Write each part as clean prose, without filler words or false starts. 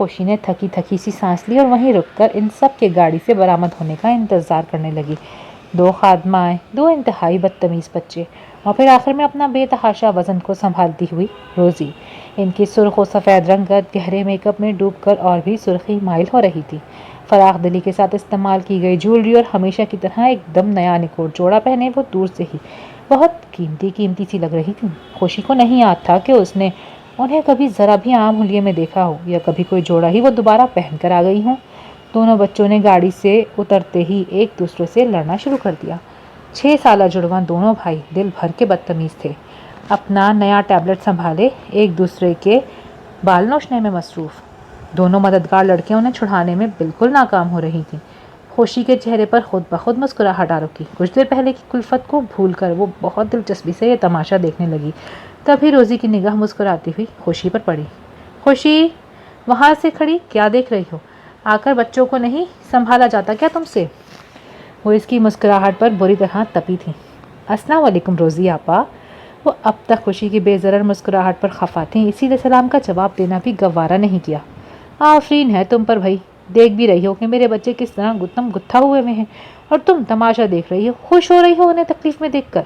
خوشی نے تھکی تھکی سی سانس لی اور وہیں رک کر ان سب کے گاڑی سے برآمد ہونے کا انتظار کرنے لگی۔ 2 خادمائیں، 2 انتہائی بدتمیز بچے اور پھر آخر میں اپنا بے تحاشا وزن کو سنبھالتی ہوئی روزی۔ ان کی سرخ و سفید رنگت گہرے میک اپ میں ڈوب کر اور بھی سرخی مائل ہو رہی تھی۔ فراخ دلی کے ساتھ استعمال کی گئی جیولری اور ہمیشہ کی طرح ایک دم نیا نکوڑ جوڑا پہنے وہ دور سے ہی بہت قیمتی سی لگ رہی تھی۔ خوشی کو نہیں یاد تھا کہ اس نے انہیں کبھی ذرا بھی عام حلیے میں دیکھا ہو یا کبھی کوئی جوڑا ہی وہ دوبارہ پہن کر آ گئی ہوں۔ دونوں بچوں نے گاڑی سے اترتے ہی ایک دوسرے سے لڑنا شروع کر دیا۔ 6 سالہ جڑواں دونوں بھائی دل بھر کے بدتمیز تھے۔ اپنا نیا ٹیبلٹ سنبھالے ایک دوسرے کے بال نوچنے میں مصروف۔ دونوں مددگار لڑکیاں انہیں چھڑانے میں بالکل ناکام ہو رہی تھیں۔ خوشی کے چہرے پر خود بخود مسکراہٹ آ رکی۔ کچھ دیر پہلے کی کلفت کو بھول کر وہ بہت دلچسپی سے یہ تماشا دیکھنے لگی۔ تبھی روزی کی نگاہ مسکراتی ہوئی خوشی پر پڑی۔ خوشی، وہاں سے کھڑی کیا دیکھ رہی ہو؟ آ کر بچوں کو نہیں سنبھالا جاتا کیا تم سے؟ وہ اس کی مسکراہٹ پر بری طرح تپی تھی۔ السلام علیکم روزی آپا۔ وہ اب تک خوشی کی بے ضرر مسکراہٹ پر خفا تھیں، اسی لیے سلام کا جواب دینا بھی گوارا نہیں کیا۔ آفرین ہے تم پر بھائی، دیکھ بھی رہی ہو کہ میرے بچے کس طرح گتم گتھا ہوئے ہیں اور تم تماشا دیکھ رہی ہو، خوش ہو رہی ہو انہیں تکلیف میں دیکھ کر۔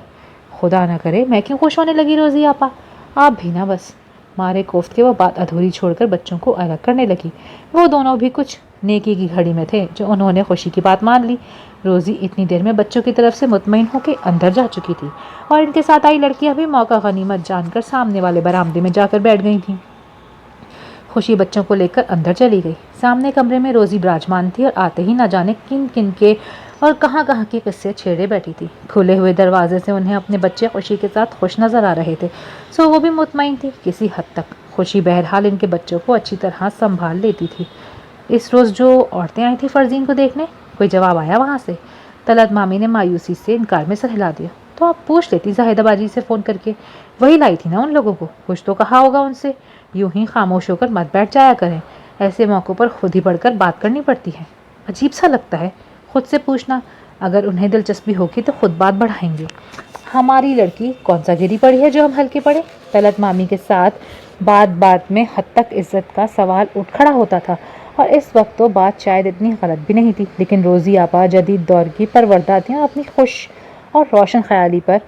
خدا نہ کرے میں کیوں خوش ہونے لگی روزی آپا، آپ بھی نہ بس۔ مارے کوفت کے وہ بات ادھوری چھوڑ کر بچوں کو الگ کرنے لگی۔ وہ دونوں بھی کچھ نیکی کی گھڑی میں تھے جو انہوں نے خوشی کی بات مان لی۔ روزی اتنی دیر میں بچوں کی طرف سے مطمئن ہو کے اندر جا چکی تھی اور ان کے ساتھ آئی لڑکیاں بھی موقع غنیمت جان کر سامنے والے برآمدے میں جا کر بیٹھ گئی تھیں۔ خوشی بچوں کو لے کر اندر چلی گئی۔ سامنے کمرے میں روزی براجمان تھی اور آتے ہی نہ جانے کن کن کے اور کہاں کہاں کے قصے چھیڑے بیٹھی تھی۔ کھلے ہوئے دروازے سے انہیں اپنے بچے خوشی کے ساتھ خوش نظر آ رہے تھے، سو وہ بھی مطمئن تھی کسی حد تک۔ خوشی بہرحال ان کے بچوں کو اچھی طرح سنبھال لیتی تھی۔ اس روز جو عورتیں آئی تھیں فرزین کو دیکھنے، کوئی جواب آیا وہاں سے؟ طلعت مامی نے مایوسی سے انکار میں سر ہلا دیا۔ تو آپ پوچھ لیتی زاہدہ باجی سے فون کر کے، وہی لائی تھی نا ان لوگوں کو، کچھ تو کہا ہوگا ان سے۔ یوں ہی خاموش ہو کر مت بیٹھ جایا کریں، ایسے موقعوں پر خود ہی بڑھ کر بات کرنی پڑتی ہے۔ عجیب سا لگتا ہے، خود سے پوچھنا، اگر انہیں دلچسپی ہوگی تو خود بات بڑھائیں گے۔ ہماری لڑکی کون سا گری پڑی ہے جو ہم ہلکے پڑے؟ طلعت مامی کے ساتھ بات بات میں حد تک عزت کا سوال اٹھ کھڑا ہوتا تھا، اور اس وقت تو بات شاید اتنی غلط بھی نہیں تھی، لیکن روزی آپا جدید دور کی پروردہ تھیں اور اپنی خوش اور روشن خیالی پر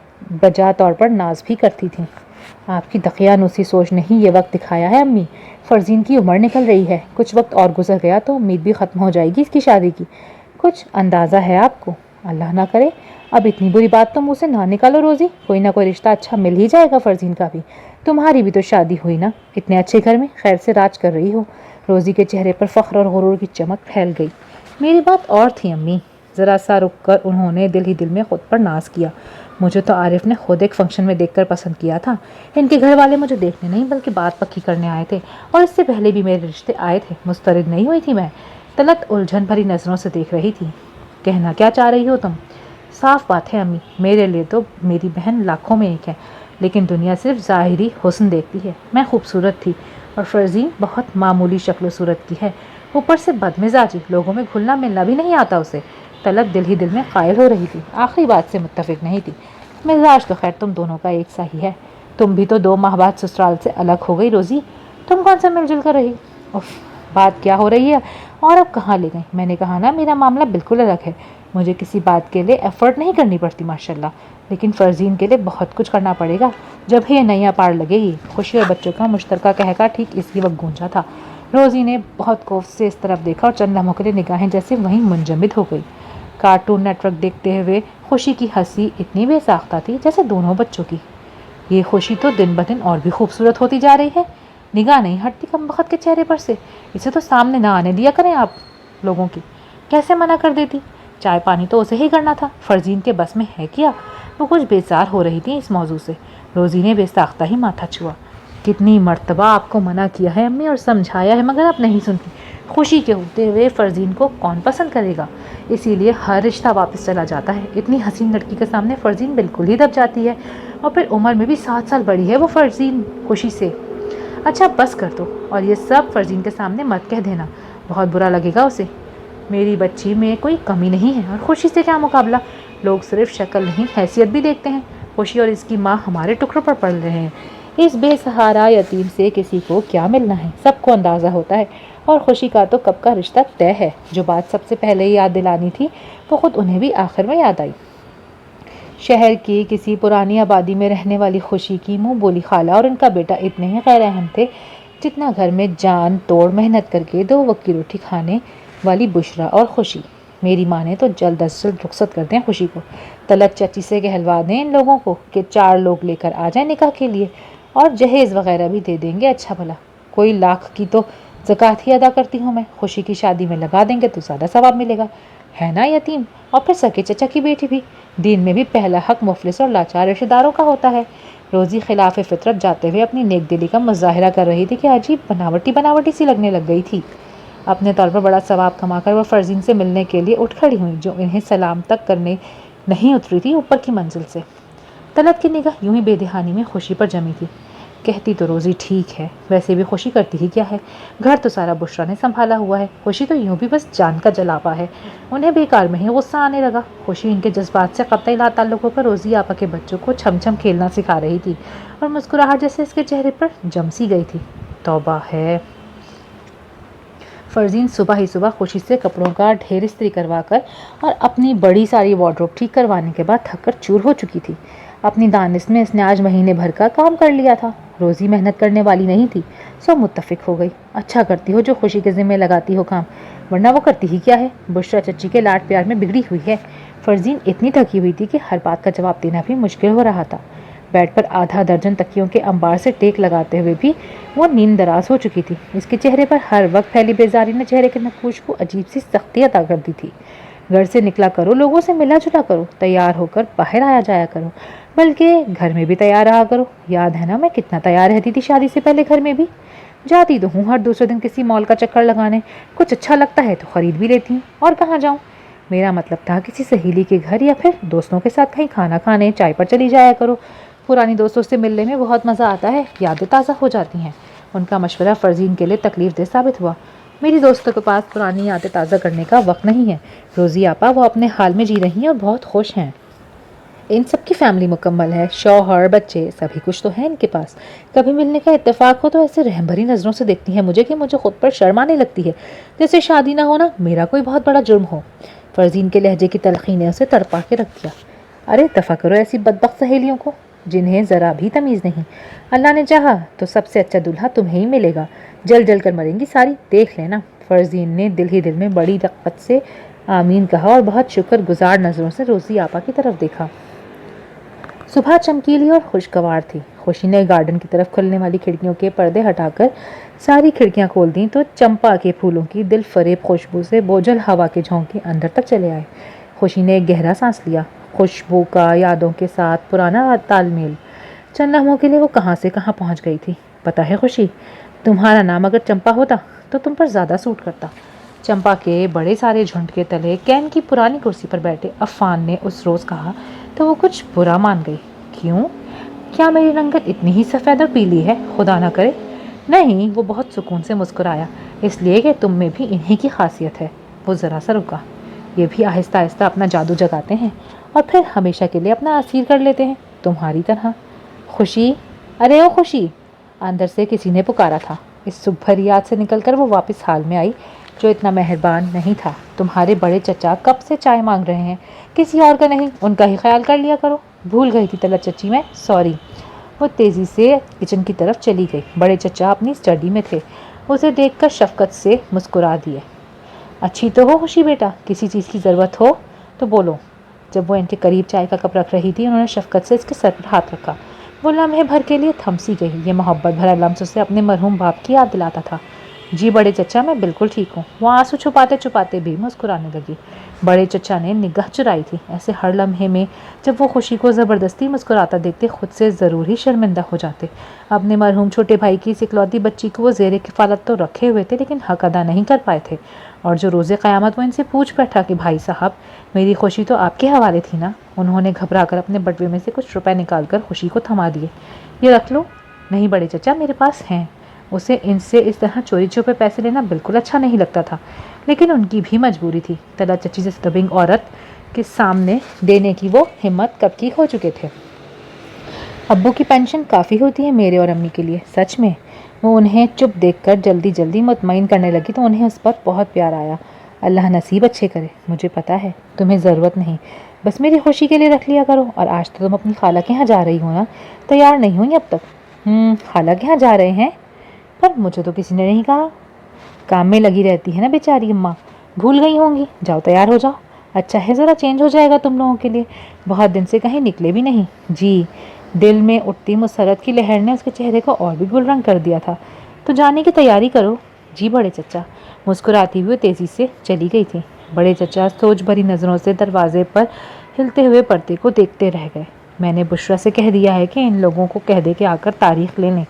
بجا طور پر ناز بھی کرتی تھیں۔ آپ کی دقیانوسی سوچ نے ہی یہ وقت دکھایا ہے امی، فرزین کی عمر نکل رہی ہے، کچھ وقت اور گزر گیا تو امید بھی ختم ہو جائے گی اس کی شادی کی۔ کچھ اندازہ ہے آپ کو؟ اللہ نہ کرے اب اتنی بری بات تو منہ سے نہ نکالو روزی، کوئی نہ کوئی رشتہ اچھا مل ہی جائے گا فرزین کا بھی۔ تمہاری بھی تو شادی ہوئی نا، اتنے اچھے گھر میں خیر سے راج کر رہی ہو۔ روزی کے چہرے پر فخر اور غرور کی چمک پھیل گئی۔ میری بات اور تھی امی، ذرا سا رک کر انہوں نے دل ہی دل میں خود پر ناز کیا۔ مجھے تو عارف نے خود ایک فنکشن میں دیکھ کر پسند کیا تھا، ان کے گھر والے مجھے دیکھنے نہیں بلکہ بات پکی کرنے آئے تھے، اور اس سے پہلے بھی میرے رشتے آئے تھے، مسترد نہیں ہوئی تھی میں۔ طلعت الجھن بھری نظروں سے دیکھ رہی تھی۔ کہنا کیا چاہ رہی ہو تم؟ صاف بات ہے امی، میرے لیے تو میری بہن لاکھوں میں ایک ہے، لیکن دنیا صرف ظاہری حسن دیکھتی ہے۔ میں خوبصورت تھی اور فرزین بہت معمولی شکل و صورت کی ہے، اوپر سے بدمزاجی، لوگوں میں گھلنا ملنا بھی نہیں آتا اسے۔ طلعت دل ہی دل میں قائل ہو رہی تھی، آخری بات سے متفق نہیں تھی۔ مزاج تو خیر تم دونوں کا ایک سا ہی ہے، تم بھی تو 2 ماہ بعد سسرال سے الگ ہو گئی روزی، تم کون سا مل جل کر رہی؟ اف، بات کیا ہو رہی ہے اور اب کہاں لے گئی؟ میں نے کہا نا میرا معاملہ بالکل الگ ہے، مجھے کسی بات کے لیے ایفرٹ نہیں کرنی پڑتی ماشاءاللہ، لیکن فرزین کے لیے بہت کچھ کرنا پڑے گا جب یہ نیا پار لگے گی۔ خوشی اور بچوں کا مشترکہ کہکا ٹھیک اسی وقت گونجا تھا۔ روزی نے بہت کوف سے اس طرف دیکھا اور چند لمحوں کے لیے نگاہیں جیسے وہیں منجمد ہو گئی۔ کارٹون نیٹ ورک دیکھتے ہوئے خوشی کی ہنسی اتنی بے ساختہ تھی جیسے دونوں بچوں کی۔ یہ خوشی تو دن بدن اور بھی خوبصورت ہوتی جا رہی ہے، نگاہ نہیں ہٹتی کمبخت کے چہرے پر سے، اسے تو سامنے نہ آنے دیا کریں آپ لوگوں کی۔ کیسے منع کر دیتی؟ چائے پانی تو اسے ہی کرنا تھا، فرزین کے بس میں ہے کیا؟ وہ کچھ بیزار ہو رہی تھی اس موضوع سے۔ روزی نے بے ساختہ ہی ماتھا چھوا۔ کتنی مرتبہ آپ کو منع کیا ہے امی اور سمجھایا ہے مگر آپ نہیں سنتی۔ خوشی کے ہوتے ہوئے فرزین کو کون پسند کرے گا، اسی لیے ہر رشتہ واپس چلا جاتا ہے۔ اتنی حسین لڑکی کے سامنے فرزین بالکل ہی دب جاتی ہے، اور پھر عمر میں بھی 7 سال بڑی ہے وہ فرزین خوشی سے۔ اچھا بس کر دو، اور یہ سب فرزین کے سامنے مت کہہ دینا، بہت برا لگے گا اسے۔ میری بچی میں کوئی کمی نہیں ہے، اور خوشی سے کیا مقابلہ، لوگ صرف شکل نہیں حیثیت بھی دیکھتے ہیں۔ خوشی اور اس کی ماں ہمارے ٹکڑوں پر پڑ رہے ہیں، اس بے سہارا یتیم سے کسی کو کیا ملنا ہے، سب کو اندازہ ہوتا ہے، اور خوشی کا تو کب کا رشتہ طے ہے۔ جو بات سب سے پہلے یاد دلانی تھی وہ خود انہیں بھی آخر میں یاد آئی۔ شہر کی کسی پرانی آبادی میں رہنے والی خوشی کی منہ بولی خالہ اور ان کا بیٹا اتنے ہی غیر اہم تھے جتنا گھر میں جان توڑ محنت کر کے 2 وقت کی روٹی کھانے والی بشرا اور خوشی۔ میری ماں نے تو جلد از جلد رخصت کر دیں خوشی کو، طلعت چچی سے کہلوا دیں ان لوگوں کو کہ 4 لوگ لے کر آ جائیں نکاح کے لیے، اور جہیز وغیرہ بھی دے دیں گے، اچھا بھلا کوئی لاکھ کی تو زکوٰۃ ہی ادا کرتی ہوں میں، خوشی کی شادی میں لگا دیں گے تو زیادہ ثواب ملے گا، ہے نا یتیم، اور پھر سکے چچا کی بیٹی بھی۔ دین میں بھی پہلا حق مفلس اور لاچار رشتہ داروں کا ہوتا ہے۔ روزی خلاف فطرت جاتے ہوئے اپنی نیک دلی کا مظاہرہ کر رہی تھی کہ عجیب بناوٹی سی لگنے لگ گئی تھی۔ اپنے طور پر بڑا ثواب کما کر وہ فرزین سے ملنے کے لیے اٹھ کھڑی ہوئی جو انہیں سلام تک کرنے نہیں اتری تھی اوپر کی منزل سے۔ طلعت کی نگاہ یوں ہی بے دہانی میں خوشی پر جمی تھی۔ کہتی تو روزی ٹھیک ہے، ویسے بھی خوشی کرتی ہی کیا ہے، گھر تو سارا بشرا نے سنبھالا ہوا ہے، خوشی تو یوں بھی بس جان کا جلاپا ہے۔ انہیں بیکار میں ہی غصہ آنے لگا۔ خوشی ان کے جذبات سے قطعی لا تعلق ہو کر روزی آپا کے بچوں کو چھم چھم کھیلنا سکھا رہی تھی، اور مسکراہٹ جیسے اس کے چہرے پر جم سی گئی تھی۔ توبہ ہے۔ فرزین صبح ہی صبح خوشی سے کپڑوں کا ڈھیر استری کروا کر اور اپنی بڑی ساری وارڈروب ٹھیک کروانے کے بعد تھک کر چور ہو چکی تھی۔ اپنی دانش میں اس نے آج مہینے بھر کا کام کر لیا تھا۔ روزی محنت کرنے والی نہیں تھی، سو متفق ہو گئی۔ اچھا کرتی ہو جو خوشی کے ذمہ لگاتی ہو کام، ورنہ وہ کرتی ہی کیا ہے، بشرا چچی کے لاڈ پیار میں بگڑی ہوئی ہے۔ فرزین اتنی تھکی ہوئی تھی کہ ہر بات کا جواب دینا بھی مشکل ہو رہا تھا۔ بیڈ پر آدھا درجن تکیوں کے انبار سے ٹیک لگاتے ہوئے بھی وہ نیم دراز ہو چکی تھی۔ اس کے چہرے پر ہر وقت پھیلی بیزاری نے چہرے کے نقوش کو عجیب سی سختی عطا کر دی تھی۔ گھر سے نکلا کرو، لوگوں سے ملا جلا کرو، تیار ہو کر باہر آیا جایا کرو، بلکہ گھر میں بھی تیار رہا کرو۔ یاد ہے نا میں کتنا تیار رہتی تھی شادی سے پہلے، گھر میں بھی جاتی تو ہوں ہر دوسرے دن کسی مال کا چکر لگانے، کچھ اچھا لگتا ہے تو خرید بھی لیتی ہوں، اور کہاں جاؤں، میرا مطلب تھا کسی سہیلی کے گھر یا پھر دوستوں کے ساتھ کہیں کھانا کھانے چائے پر چلی جایا کرو۔ پرانی دوستوں سے ملنے میں بہت مزہ آتا ہے، یادیں تازہ ہو جاتی ہیں۔ ان کا مشورہ فرزین کے لیے تکلیف دہ ثابت ہوا۔ میری دوستوں کے پاس پرانی یادیں تازہ کرنے کا وقت نہیں ہے روزی آپا، وہ اپنے حال میں جی رہی ہیں اور بہت خوش ہیں۔ ان سب کی فیملی مکمل ہے، شوہر بچے سبھی کچھ تو ہے ان کے پاس۔ کبھی ملنے کا اتفاق ہو تو ایسے رحم بھری نظروں سے دیکھتی ہیں مجھے کہ مجھے خود پر شرم آنے لگتی ہے، جیسے شادی نہ ہونا میرا کوئی بہت بڑا جرم ہو۔ فرزین کے لہجے کی تلخی نے اسے تڑپا کے رکھ دیا۔ ارے دفع کرو ایسی بدبخت سہیلیوں کو جنہیں ذرا بھی تمیز نہیں۔ اللہ نے چاہا تو سب سے اچھا دلہا تمہیں ہی ملے گا، جل جل کر مریں گی ساری، دیکھ لینا۔ فرزین نے دل ہی دل میں بڑی رغبت سے آمین کہا اور بہت شکر گزار نظروں سے روزی آپا کی طرف دیکھا۔ صبح چمکیلی اور خوشگوار تھی۔ خوشی نے گارڈن کی طرف کھلنے والی کھڑکیوں کے پردے ہٹا کر ساری کھڑکیاں کھول دیں تو چمپا کے پھولوں کی دل فریب خوشبو سے بوجھل ہوا کے جھونکے اندر تک چلے آئے۔ خوشی نے ایک گہرا سانس لیا، خوشبو کا یادوں کے ساتھ پرانا تال میل۔ چند لمحوں کے لیے وہ کہاں سے کہاں پہنچ گئی تھی۔ پتہ ہے خوشی، تمہارا نام اگر چمپا ہوتا تو تم پر زیادہ سوٹ کرتا۔ چمپا کے بڑے سارے جھنڈ کے تلے کین کی پرانی کرسی پر بیٹھے عفان نے اس روز کہا تو وہ کچھ برا مان گئی۔ کیوں؟ کیا میری رنگت اتنی ہی سفید اور پیلی ہے؟ خدا نہ کرے۔ نہیں، وہ بہت سکون سے مسکرایا، اس لیے کہ تم میں بھی انہی کی خاصیت ہے۔ وہ ذرا سا رکا۔ یہ بھی آہستہ آہستہ اپنا جادو جگاتے ہیں اور پھر ہمیشہ کے لیے اپنا اسیر کر لیتے ہیں، تمہاری طرح۔ خوشی، ارے او خوشی، اندر سے کسی نے پکارا تھا۔ اس صبح بھری یاد سے نکل کر وہ واپس حال میں آئی جو اتنا مہربان نہیں تھا۔ تمہارے بڑے چچا کب سے چائے مانگ رہے ہیں، کسی اور کا نہیں، ان کا ہی خیال کر لیا کرو۔ بھول گئی تھی طلعت چچی میں، سوری۔ وہ تیزی سے کچن کی طرف چلی گئی۔ بڑے چچا اپنی اسٹڈی میں تھے، اسے دیکھ کر شفقت سے مسکرا دیے۔ اچھی تو ہو خوشی بیٹا، کسی چیز کی ضرورت ہو تو بولو۔ جب وہ ان کے قریب چائے کا کپ رکھ رہی تھی انہوں نے شفقت سے اس کے سر پر ہاتھ رکھا۔ وہ لمحے بھر کے لیے تھم سی گئی۔ یہ محبت بھرا لمس اسے اپنے مرحوم باپ کی یاد دلاتا تھا۔ جی بڑے چچا، میں بالکل ٹھیک ہوں۔ وہ آنسو چھپاتے چھپاتے بھی مسکرانے لگی۔ بڑے چچا نے نگاہ چرائی تھی۔ ایسے ہر لمحے میں جب وہ خوشی کو زبردستی مسکراتا دیکھتے خود سے ضرور ہی شرمندہ ہو جاتے۔ اپنے مرحوم چھوٹے بھائی کی اکلوتی بچی کو وہ زیر کفالت تو رکھے ہوئے تھے لیکن حق ادا نہیں کر پائے تھے، اور جو روز قیامت وہ ان سے پوچھ بیٹھا کہ بھائی صاحب میری خوشی تو آپ کے حوالے تھی نا، انہوں نے گھبرا کر اپنے بٹوے میں سے کچھ روپے نکال کر خوشی کو تھما دیے۔ یہ رکھ لو۔ نہیں بڑے چچا، میرے پاس ہیں۔ اسے ان سے اس طرح چوری چھپے پیسے لینا بالکل اچھا نہیں لگتا تھا، لیکن ان کی بھی مجبوری تھی۔ طلعت چچی سے دبنگ عورت کے سامنے دینے کی وہ ہمت کب کی کھو چکے تھے۔ ابو کی پینشن کافی ہوتی ہے میرے اور امی کے لیے، سچ میں۔ وہ انہیں چپ دیکھ کر جلدی جلدی مطمئن کرنے لگی تو انہیں اس پر بہت پیار آیا۔ اللہ نصیب اچھے کرے، مجھے پتا ہے تمہیں ضرورت نہیں، بس میری خوشی کے لیے رکھ لیا کرو۔ اور آج تو تم اپنی خالہ کے یہاں جا رہی ہو نا؟ تیار نہیں ہوئی اب تک؟ خالہ کے یہاں جا رہے ہیں؟ پر مجھے تو کسی نے نہیں کہا۔ کام میں لگی رہتی ہے نا بیچاری اماں، بھول گئی ہوں گی۔ جاؤ تیار ہو جاؤ، اچھا ہے ذرا چینج ہو جائے گا تم لوگوں کے لیے، بہت دن سے کہیں نکلے بھی نہیں۔ جی، دل میں اٹھتی مسرت کی لہر نے اس کے چہرے کو اور بھی گل رنگ کر دیا تھا۔ تو جانے کی تیاری کرو۔ جی بڑے چچا، مسکراتی ہوئے تیزی سے چلی گئی تھی۔ بڑے چچا سوچ بھری نظروں سے دروازے پر ہلتے ہوئے پردے کو دیکھتے رہ گئے۔ میں نے بشرا سے کہہ دیا ہے کہ ان لوگوں کو کہہ دے کہ آ کر تاریخ لے لیں،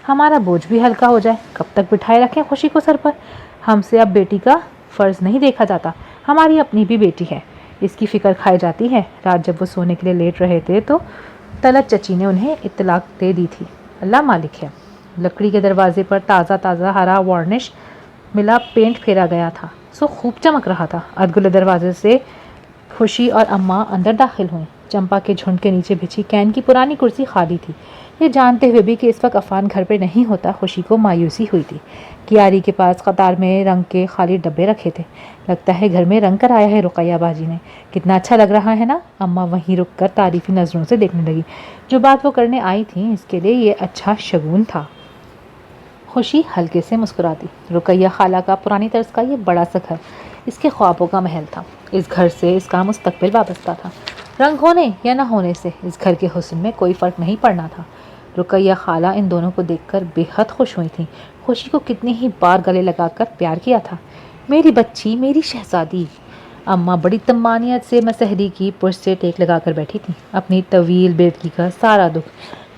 ہمارا بوجھ بھی ہلکا ہو جائے۔ کب تک بٹھائے رکھیں خوشی کو سر پر؟ ہم سے اب بیٹی کا فرض نہیں دیکھا جاتا، ہماری اپنی بھی بیٹی ہے، اس کی فکر کھائی جاتی ہے۔ رات جب وہ سونے کے لیے لیٹ رہے تھے تو طلعت چچی نے انہیں اطلاع دے دی تھی۔ اللہ مالک ہے۔ لکڑی کے دروازے پر تازہ تازہ ہرا وارنش ملا پینٹ پھیرا گیا تھا، سو خوب چمک رہا تھا۔ ادگلے دروازے سے خوشی اور اماں اندر داخل ہوئیں۔ چمپا کے جھنڈ کے نیچے بچھی کین کی پرانی کرسی خالی تھی۔ یہ جانتے ہوئے بھی کہ اس وقت عفان گھر پہ نہیں ہوتا، خوشی کو مایوسی ہوئی تھی۔ کیاری کے پاس قطار میں رنگ کے خالی ڈبے رکھے تھے، لگتا ہے گھر میں رنگ کرایا ہے رقیہ باجی نے، کتنا اچھا لگ رہا ہے نا؟ اماں وہیں رک کر تعریفی نظروں سے دیکھنے لگی۔ جو بات وہ کرنے آئی تھیں اس کے لیے یہ اچھا شگون تھا۔ خوشی ہلکے سے مسکراتی۔ رقیہ خالہ کا پرانی طرز کا یہ بڑا سا گھر اس کے خوابوں کا محل تھا۔ اس گھر سے اس کا مستقبل وابستہ تھا۔ رنگ ہونے یا نہ ہونے سے اس گھر کے حسن میں کوئی فرق نہیں پڑنا تھا۔ رقیہ خالہ ان دونوں کو دیکھ کر بے حد خوش ہوئی تھیں۔ خوشی کو کتنی ہی بار گلے لگا کر پیار کیا تھا۔ میری بچی، میری شہزادی۔ اماں بڑی طمانینت سے مسحری کی پشت سے ٹیک لگا کر بیٹھی تھیں۔ اپنی طویل بیٹی کا سارا دکھ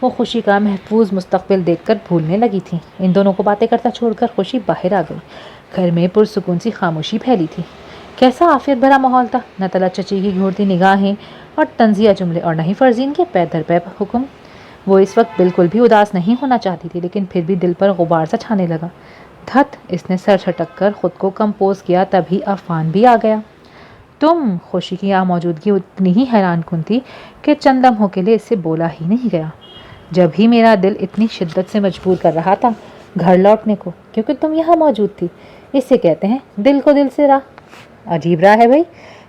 وہ خوشی کا محفوظ مستقبل دیکھ کر بھولنے لگی تھی۔ ان دونوں کو باتیں کرتا چھوڑ کر خوشی باہر آ گئی۔ گھر میں پرسکون سی خاموشی پھیلی تھی۔ کیسا عافیت بھرا ماحول تھا، نہ طلعت چچی کی گھورتی نگاہیں اور طنزیہ جملے، اور نہ ہی فرزین کے پے در پے حکم۔ وہ اس وقت بالکل بھی اداس نہیں ہونا چاہتی تھی، لیکن پھر بھی دل پر غبار سا چھانے لگا۔ دھت، اس نے سر جھٹک کر خود کو کمپوز کیا، تبھی عفان بھی آ گیا۔ تم؟ خوشی کی یہاں موجودگی اتنی ہی حیران کن تھی کہ چند لمحوں کے لیے اس سے بولا ہی نہیں گیا۔ جب ہی میرا دل اتنی شدت سے مجبور کر رہا تھا گھر لوٹنے کو، کیونکہ تم یہاں موجود تھی۔ اس سے کہتے ہیں دل کو دل سے راہ۔ عجیب راہ ہے بھائی،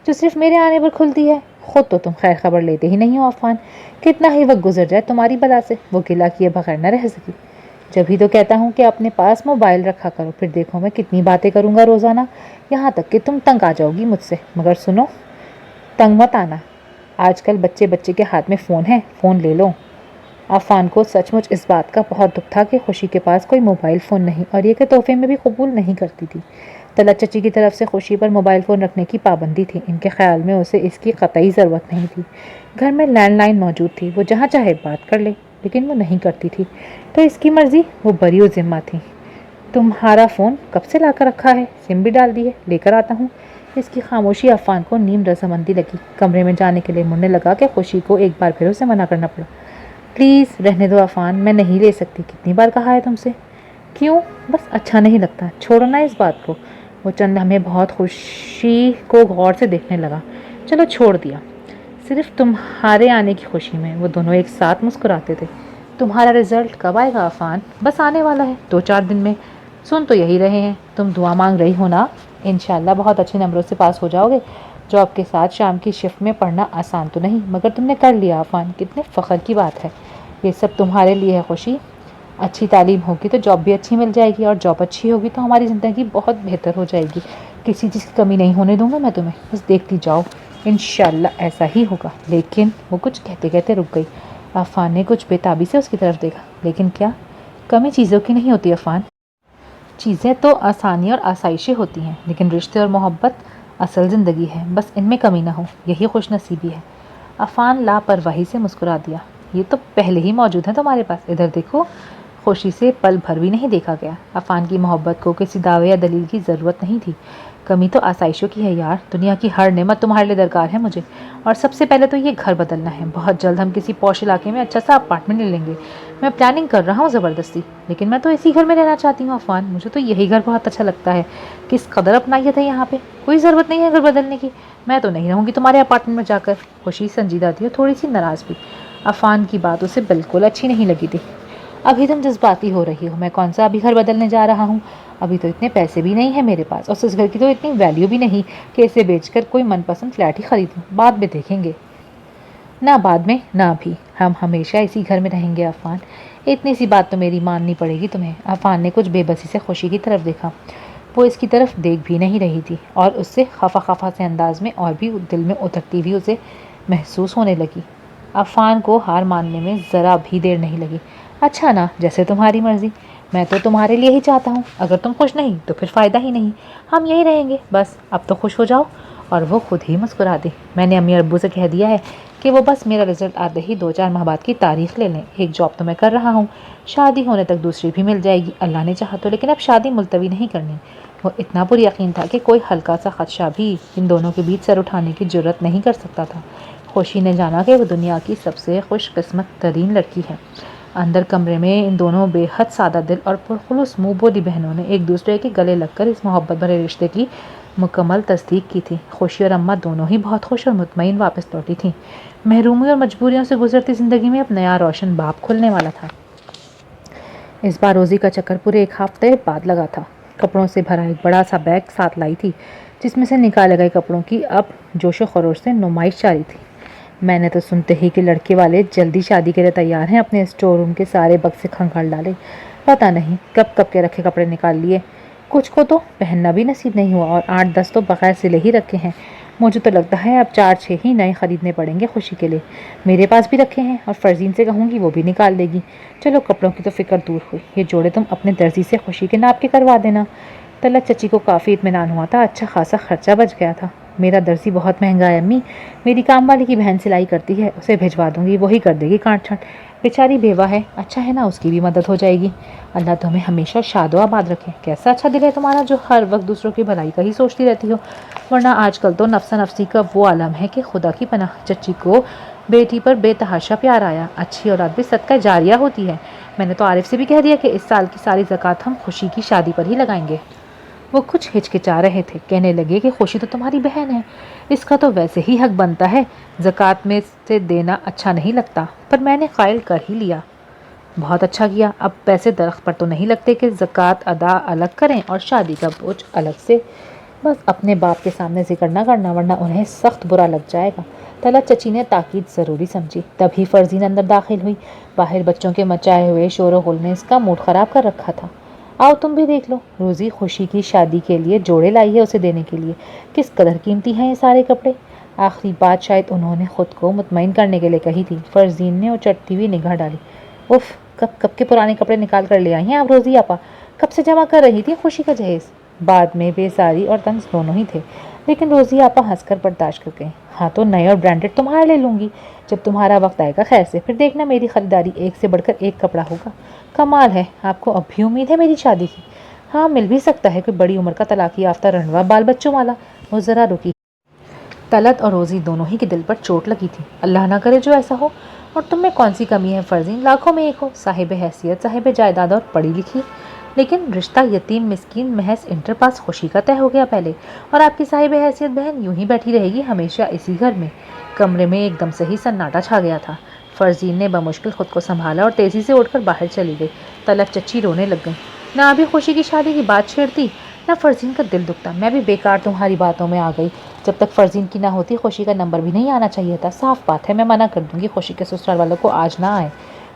جو صرف میرے آنے پر کھلتی ہے۔ خود تو تم خیر خبر لیتے ہی نہیں ہو عفان، کتنا ہی وقت گزر جائے تمہاری بلا سے وہ گلہ کیے بغیر نہ رہ سکی۔ جب ہی تو کہتا ہوں کہ اپنے پاس موبائل رکھا کرو، پھر دیکھو میں کتنی باتیں کروں گا روزانہ، یہاں تک کہ تم تنگ آ جاؤ گی مجھ سے۔ مگر سنو، تنگ مت آنا، آج کل بچے بچے کے ہاتھ میں فون ہے، فون لے لو۔ عفان کو سچ مچ اس بات کا بہت دکھ تھا کہ خوشی کے پاس کوئی موبائل فون نہیں، اور یہ کہ تحفے میں بھی قبول نہیں کرتی تھی۔ طلعت چچی کی طرف سے خوشی پر موبائل فون رکھنے کی پابندی تھی۔ ان کے خیال میں اسے اس کی قطعی ضرورت نہیں تھی۔ گھر میں لینڈ لائن موجود تھی، وہ جہاں چاہے بات کر لے، لیکن وہ نہیں کرتی تھی، تو اس کی مرضی، وہ بری و ذمہ تھی۔ تمہارا فون کب سے لا کر رکھا ہے؟ سم بھی ڈال دی ہے، لے کر آتا ہوں۔ اس کی خاموشی عفان کو نیم رضامندی لگی۔ کمرے میں جانے کے لیے مڑنے لگا کہ خوشی کو ایک بار پھر اسے منع کرنا پڑا۔ پلیز رہنے دو عفان، میں نہیں لے سکتی، کتنی بار کہا ہے تم سے۔ کیوں؟ بس اچھا نہیں لگتا، چھوڑو نا اس بات کو۔ وہ چند لمحے بہت خوشی کو غور سے دیکھنے لگا۔ چلو چھوڑ دیا، صرف تمہارے آنے کی خوشی میں۔ وہ دونوں ایک ساتھ مسکراتے تھے۔ تمہارا رزلٹ کب آئے گا عفان؟ بس آنے والا ہے 2-4 دن میں۔ سن تو یہی رہے ہیں، تم دعا مانگ رہی ہو نا؟ انشاءاللہ بہت اچھے نمبروں سے پاس ہو جاؤ گے۔ جاب کے ساتھ شام کی شفٹ میں پڑھنا آسان تو نہیں، مگر تم نے کر لیا عفان، کتنے فخر کی بات ہے۔ یہ سب تمہارے لیے ہے خوشی۔ اچھی تعلیم ہوگی تو جاب بھی اچھی مل جائے گی، اور جاب اچھی ہوگی تو ہماری زندگی بہت بہتر ہو جائے گی۔ کسی چیز کی کمی نہیں ہونے دوں گا میں تمہیں، بس دیکھتی جاؤ، انشاءاللہ ایسا ہی ہوگا۔ لیکن وہ کچھ کہتے کہتے رک گئی۔ عفان نے کچھ بے تابی سے اس کی طرف دیکھا۔ لیکن کیا؟ کمی چیزوں کی نہیں ہوتی عفان، چیزیں تو آسانی اور آسائشیں ہوتی ہیں، لیکن رشتے اور محبت اصل زندگی ہے، بس ان میں کمی نہ ہو، یہی خوش نصیبی ہے۔ عفان لاپرواہی سے مسکرا دیا۔ یہ تو پہلے ہی موجود ہے تمہارے پاس، ادھر دیکھو۔ خوشی سے پل بھر بھی نہیں دیکھا گیا۔ عفان کی محبت کو کسی دعوے یا دلیل کی ضرورت نہیں تھی۔ کمی تو آسائشوں کی ہے یار، دنیا کی ہر نعمت تمہارے لیے درکار ہے مجھے، اور سب سے پہلے تو یہ گھر بدلنا ہے۔ بہت جلد ہم کسی پوش علاقے میں اچھا سا اپارٹمنٹ لے لیں گے۔ میں پلاننگ کر رہا ہوں زبردستی، لیکن میں تو اسی گھر میں رہنا چاہتی ہوں عفان، مجھے تو یہی گھر بہت اچھا لگتا ہے۔ کس قدر اپنائیت ہے یہاں پہ، کوئی ضرورت نہیں ہے گھر بدلنے کی۔ میں تو نہیں رہوں گی تمہارے اپارٹمنٹ میں جا کر۔ خوشی سنجیدہ تھی اور تھوڑی سی ناراض بھی۔ عفان کی بات اسے بالکل اچھی نہیں لگی تھی۔ ابھی تم جذباتی ہو رہی ہو، میں کون سا ابھی گھر بدلنے جا رہا ہوں؟ ابھی تو اتنے پیسے بھی نہیں ہیں میرے پاس، اور اس گھر کی تو اتنی ویلیو بھی نہیں کہ اسے بیچ کر کوئی من پسند فلیٹ ہی خریدوں، بعد میں دیکھیں گے۔ نہ بعد میں نہ ابھی، ہم ہمیشہ اسی گھر میں رہیں گے عفان، اتنی سی بات تو میری ماننی پڑے گی تمہیں۔ عفان نے کچھ بے بسی سے خوشی کی طرف دیکھا، وہ اس کی طرف دیکھ بھی نہیں رہی تھی، اور اس سے خفا خفا سے انداز میں اور بھی دل میں اترتی ہوئی اسے محسوس ہونے لگی۔ عفان کو ہار ماننے میں ذرا بھی دیر نہیں لگی۔ اچھا نا، جیسے تمہاری مرضی، میں تو تمہارے لیے ہی چاہتا ہوں، اگر تم خوش نہیں تو پھر فائدہ ہی نہیں، ہم یہی رہیں گے، بس اب تو خوش ہو جاؤ۔ اور وہ خود ہی مسکرا دی۔ میں نے امی ابو سے کہہ دیا ہے کہ وہ بس میرا رزلٹ آتے ہی 2-4 ماہ بعد کی تاریخ لے لیں، ایک جاب تو میں کر رہا ہوں، شادی ہونے تک دوسری بھی مل جائے گی اللہ نے چاہا تو، لیکن اب شادی ملتوی نہیں کرنی۔ وہ اتنا پر یقین تھا کہ کوئی ہلکا سا خدشہ بھی ان دونوں کے بیچ سر اٹھانے کی جرت نہیں کر سکتا تھا۔ خوشی نے جانا کہ وہ دنیا کی سب سے خوش قسمت ترین لڑکی ہے۔ اندر کمرے میں ان دونوں بے حد سادہ دل اور پرخلوص منہ بولی بہنوں نے ایک دوسرے کے گلے لگ کر اس محبت بھرے رشتے کی مکمل تصدیق کی تھی۔ خوشی اور اماں دونوں ہی بہت خوش اور مطمئن واپس لوٹی تھیں۔ محرومی اور مجبوریوں سے گزرتی زندگی میں اب نیا روشن باب کھلنے والا تھا۔ اس بار روزی کا چکر پورے 1 ہفتے بعد لگا تھا۔ کپڑوں سے بھرا ایک بڑا سا بیگ ساتھ لائی تھی، جس میں سے نکالے گئے کپڑوں کی اب جوش و خروش سے نمائش جاری تھی۔ میں نے تو سنتے ہی کہ لڑکے والے جلدی شادی کے لیے تیار ہیں اپنے اسٹور روم کے سارے بکسے کھنگال ڈالے، پتہ نہیں کب کب کے رکھے کپڑے نکال لیے، کچھ کو تو پہننا بھی نصیب نہیں ہوا، اور 8-10 تو بغیر سلے ہی رکھے ہیں۔ مجھے تو لگتا ہے اب 4-6 ہی نئے خریدنے پڑیں گے خوشی کے لیے۔ میرے پاس بھی رکھے ہیں، اور فرزین سے کہوں گی وہ بھی نکال دے گی۔ چلو کپڑوں کی تو فکر دور ہوئی، یہ جوڑے تم اپنے درزی سے خوشی کے ناپ کے کروا دینا۔ طلعت چچی کو کافی اطمینان ہوا تھا، اچھا خاصا خرچہ بچ گیا تھا۔ میرا درزی بہت مہنگا ہے امی، میری کام والی کی بہن سلائی کرتی ہے، اسے بھجوا دوں گی، وہی کر دے گی کاٹ چھانٹ، بیچاری بیوہ ہے، اچھا ہے نا، اس کی بھی مدد ہو جائے گی۔ اللہ تمہیں ہمیشہ شاد و آباد رکھے۔ کیسا اچھا دل ہے تمہارا جو ہر وقت دوسروں کی بھلائی کا ہی سوچتی رہتی ہو، ورنہ آج کل تو نفسا نفسی کا وہ عالم ہے کہ خدا کی پناہ۔ چچی کو بیٹی پر بے تحاشا پیار آیا، اچھی اولاد بھی صدقہ جاریہ ہوتی ہے۔ میں نے تو عارف سے بھی کہہ دیا کہ اس سال کی ساری زکوٰۃ ہم خوشی کی شادی پر ہی لگائیں گے۔ وہ کچھ ہچکچا رہے تھے، کہنے لگے کہ خوشی تو تمہاری بہن ہے، اس کا تو ویسے ہی حق بنتا ہے، زکوٰۃ میں سے دینا اچھا نہیں لگتا، پر میں نے قائل کر ہی لیا۔ بہت اچھا کیا، اب پیسے درخت پر تو نہیں لگتے کہ زکوٰۃ ادا الگ کریں اور شادی کا بوجھ الگ سے۔ بس اپنے باپ کے سامنے ذکر نہ کرنا، ورنہ انہیں سخت برا لگ جائے گا۔ طلعت چچی نے تاکید ضروری سمجھی، تبھی فرزین اندر داخل ہوئی۔ باہر بچوں کے مچائے ہوئے شور و غل نے اس کا موڈ خراب کر رکھا تھا۔ آؤ تم بھی دیکھ لو، روزی خوشی کی شادی کے لیے جوڑے لائی ہے اسے دینے کے لیے، کس قدر قیمتی ہیں یہ سارے کپڑے۔ آخری بات شاید انہوں نے خود کو مطمئن کرنے کے لیے کہی تھی۔ فرزین نے اچٹتی ہوئی نگاہ ڈالی۔ اف، کب کے پرانے کپڑے نکال کر لے آئی ہیں آپ روزی آپا، کب سے جمع کر رہی تھی خوشی کا جہیز۔ بعد میں بیزاری اور طنز دونوں ہی تھے، لیکن روزی آپا ہنس کر برداشت کر گئیں۔ ہاں تو نئے اور برانڈڈ تمہارے لے لوں گی، جب تمہارا وقت آئے گا، خیر سے پھر دیکھنا میری خریداری ایک سے بڑھ کر ایک کپڑا ہوگا۔ کمال ہے، آپ کو اب بھی امید ہے میری شادی کی؟ ہاں، مل بھی سکتا ہے کوئی بڑی عمر کا طلاق یافتہ رنڈوا بال بچوں والا۔ وہ ذرا رکی۔ طلعت اور روزی دونوں ہی کے دل پر چوٹ لگی تھی۔ اللہ نہ کرے جو ایسا ہو، اور تم میں کون سی کمی ہے فرزین، لاکھوں میں ایک ہو، صاحب حیثیت، صاحب جائیداد اور پڑھی لکھی، لیکن رشتہ یتیم مسکین محض انٹر پاس خوشی کا طے ہو گیا پہلے، اور آپ کی صاحب حیثیت بہن یوں ہی بیٹھی رہے گی ہمیشہ اسی گھر میں۔ کمرے میں ایک دم سے ہی سناٹا چھا گیا تھا۔ فرزین نے بمشکل خود کو سنبھالا اور تیزی سے اٹھ کر باہر چلی گئی۔ طلعت چچی رونے لگ گئی۔ نہ ابھی خوشی کی شادی کی بات چھیڑتی، نہ فرزین کا دل دکھتا، میں بھی بیکار تمہاری باتوں میں آ گئی۔ جب تک فرزین کی نہ ہوتی خوشی کا نمبر بھی نہیں آنا چاہیے تھا، صاف بات ہے میں منع کر دوں گی خوشی کے سسرال والوں کو آج نہ آئے۔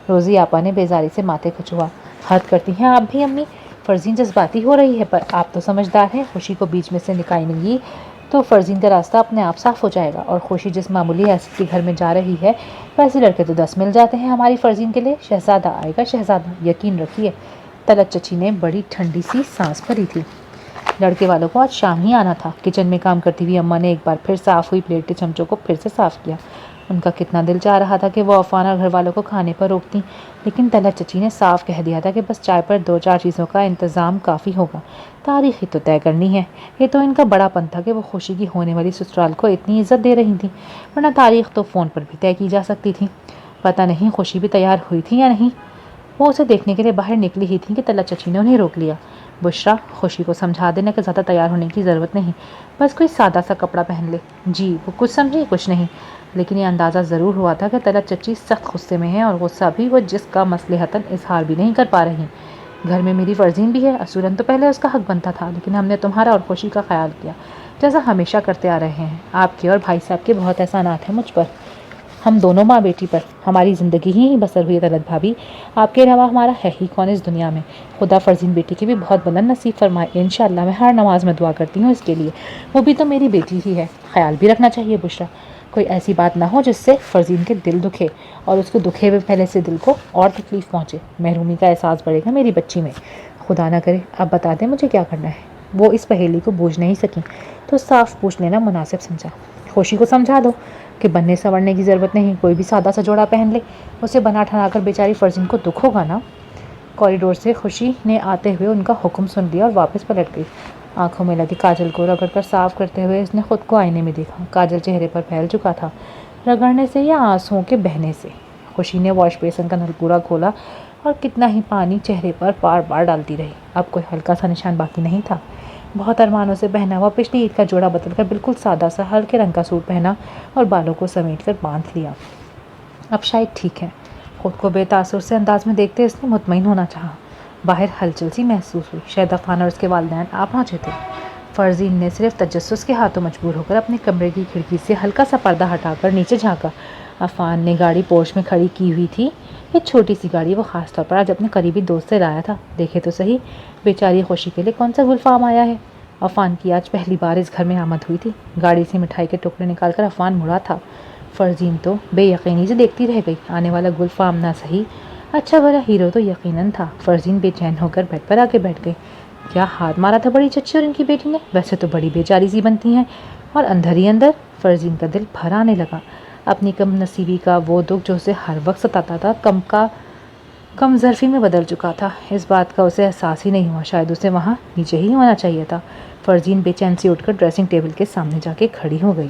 روزی آپا نے بیزاری سے ماتھے کھچوا۔ حد کرتی ہیں آپ بھی امی، فرزین جذباتی ہو رہی ہے، پر آپ تو سمجھدار ہیں، خوشی کو بیچ میں سے نکالیں گی تو فرزین کا راستہ اپنے آپ صاف ہو جائے گا، اور خوشی جس معمولی حیثیت کے گھر میں جا رہی ہے، ویسے لڑکے تو 10 مل جاتے ہیں ہماری فرزین کے لیے، شہزادہ آئے گا شہزادہ، یقین رکھیے۔ طلعت چچی نے بڑی ٹھنڈی سی سانس بھری تھی۔ لڑکے والوں کو آج شام ہی آنا تھا۔ کچن میں کام کرتی ہوئی اماں نے ایک بار پھر صاف ہوئی پلیٹ کے چمچوں کو پھر سے صاف کیا۔ ان کا کتنا دل چاہ رہا تھا کہ وہ عفان اور گھر والوں کو کھانے پر روکتی، لیکن طلعت چچی نے صاف کہہ دیا تھا کہ بس چائے پر 2-4 چیزوں کا انتظام کافی ہوگا، تاریخ ہی تو طے کرنی ہے۔ یہ تو ان کا بڑا پن تھا کہ وہ خوشی کی ہونے والی سسرال کو اتنی عزت دے رہی تھیں، ورنہ تاریخ تو فون پر بھی طے کی جا سکتی تھی۔ پتہ نہیں خوشی بھی تیار ہوئی تھی یا نہیں، وہ اسے دیکھنے کے لیے باہر نکلی ہی تھیں کہ طلعت چچی نے انہیں روک لیا۔ بشرا، خوشی کو سمجھا دینا کہ زیادہ تیار ہونے کی ضرورت نہیں، بس کوئی سادہ سا کپڑا پہن لے۔ جی، وہ کچھ سمجھی کچھ نہیں۔ لیکن یہ اندازہ ضرور ہوا تھا کہ طلعت چچی سخت غصے میں ہیں، اور غصہ بھی وہ جس کا مصلحتاً اظہار بھی نہیں کر پا رہی۔ گھر میں میری فرزین بھی ہے، اصولاً تو پہلے اس کا حق بنتا تھا، لیکن ہم نے تمہارا اور خوشی کا خیال کیا، جیسا ہمیشہ کرتے آ رہے ہیں۔ آپ کے اور بھائی صاحب کے بہت احسانات ہیں مجھ پر، ہم دونوں ماں بیٹی پر۔ ہماری زندگی ہی بسر ہوئی ہے طلعت بھابی، آپ کے علاوہ ہمارا ہے ہی کون اس دنیا میں؟ خدا فرزین بیٹی کی بھی بہت بلند نصیب فرمائے، انشاءاللہ میں ہر نماز میں دعا کرتی ہوں اس کے لیے، وہ بھی تو میری بیٹی ہی ہے۔ خیال بھی رکھنا چاہیے بشرا، کوئی ایسی بات نہ ہو جس سے فرزین کے دل دکھے، اور اس کو دکھے ہوئے پہلے سے دل کو اور تکلیف پہنچے۔ محرومی کا احساس بڑھے گا میری بچی میں۔ خدا نہ کرے۔ اب بتا دیں مجھے کیا کرنا ہے۔ وہ اس پہیلی کو بوجھ نہیں سکیں تو صاف پوچھ لینا مناسب سمجھا۔ خوشی کو سمجھا دو کہ بننے سنورنے کی ضرورت نہیں، کوئی بھی سادہ سا جوڑا پہن لے، اسے بنا ٹھنا کر بیچاری فرزین کو دکھ ہوگا نا۔ کوریڈور سے خوشی نے آتے ہوئے ان کا حکم سن لیا اور واپس پلٹ گئی۔ آنکھوں میں لگے کاجل کو رگڑ کر صاف کرتے ہوئے اس نے خود کو آئینے میں دیکھا۔ کاجل چہرے پر پھیل چکا تھا، رگڑنے سے یا آنسوؤں کے بہنے سے۔ خوشی نے واش بیسن کا نل پورا کھولا اور کتنا ہی پانی چہرے پر بار بار ڈالتی رہی۔ اب کوئی ہلکا سا نشان باقی نہیں تھا۔ بہت ارمانوں سے پہنا ہوا پچھلی عید کا جوڑا بدل کر بالکل سادہ سا ہلکے رنگ کا سوٹ پہنا اور بالوں کو سمیٹ کر باندھ لیا۔ اب شاید ٹھیک ہے۔ خود کو بے تاثر سے انداز میں دیکھتے اس نے مطمئن ہونا چاہا۔ باہر ہلچل سی محسوس ہوئی، شاید عفان اور اس کے والدین آ پہنچے تھے۔ فرزین نے صرف تجسس کے ہاتھوں مجبور ہو کر اپنے کمرے کی کھڑکی سے ہلکا سا پردہ ہٹا کر نیچے جھانکا۔ عفان نے گاڑی پورچ میں کھڑی کی ہوئی تھی، ایک چھوٹی سی گاڑی وہ خاص طور پر آج اپنے قریبی دوست سے لایا تھا۔ دیکھے تو صحیح، بیچاری خوشی کے لیے کون سا گلفام آیا ہے۔ عفان کی آج پہلی بار اس گھر میں آمد ہوئی تھی۔ گاڑی سے مٹھائی کے ٹکڑے نکال کر عفان مڑا تھا۔ فرزین تو بے یقینی سے دیکھتی رہ گئی، آنے والا گلفام نہ صحیح، اچھا بھلا ہیرو تو یقیناً تھا۔ فرزین بے چین ہو کر بیڈ پر آ کے بیٹھ گئی۔ کیا ہاتھ مارا تھا بڑی چچی اور ان کی بیٹی نے؟ ویسے تو بڑی بیچاری سی بنتی ہیں، اور اندر ہی اندر فرزین کا دل بھر آنے لگا۔ اپنی کم نصیبی کا وہ دکھ جو اسے ہر وقت ستاتا تھا کم ظرفی میں بدل چکا تھا۔ اس بات کا اسے احساس ہی نہیں ہوا، شاید اسے وہاں نیچے ہی ہونا چاہیے تھا۔ فرزین بے چین سے اٹھ کر ڈریسنگ ٹیبل کے سامنے جا کے کھڑی ہو گئی۔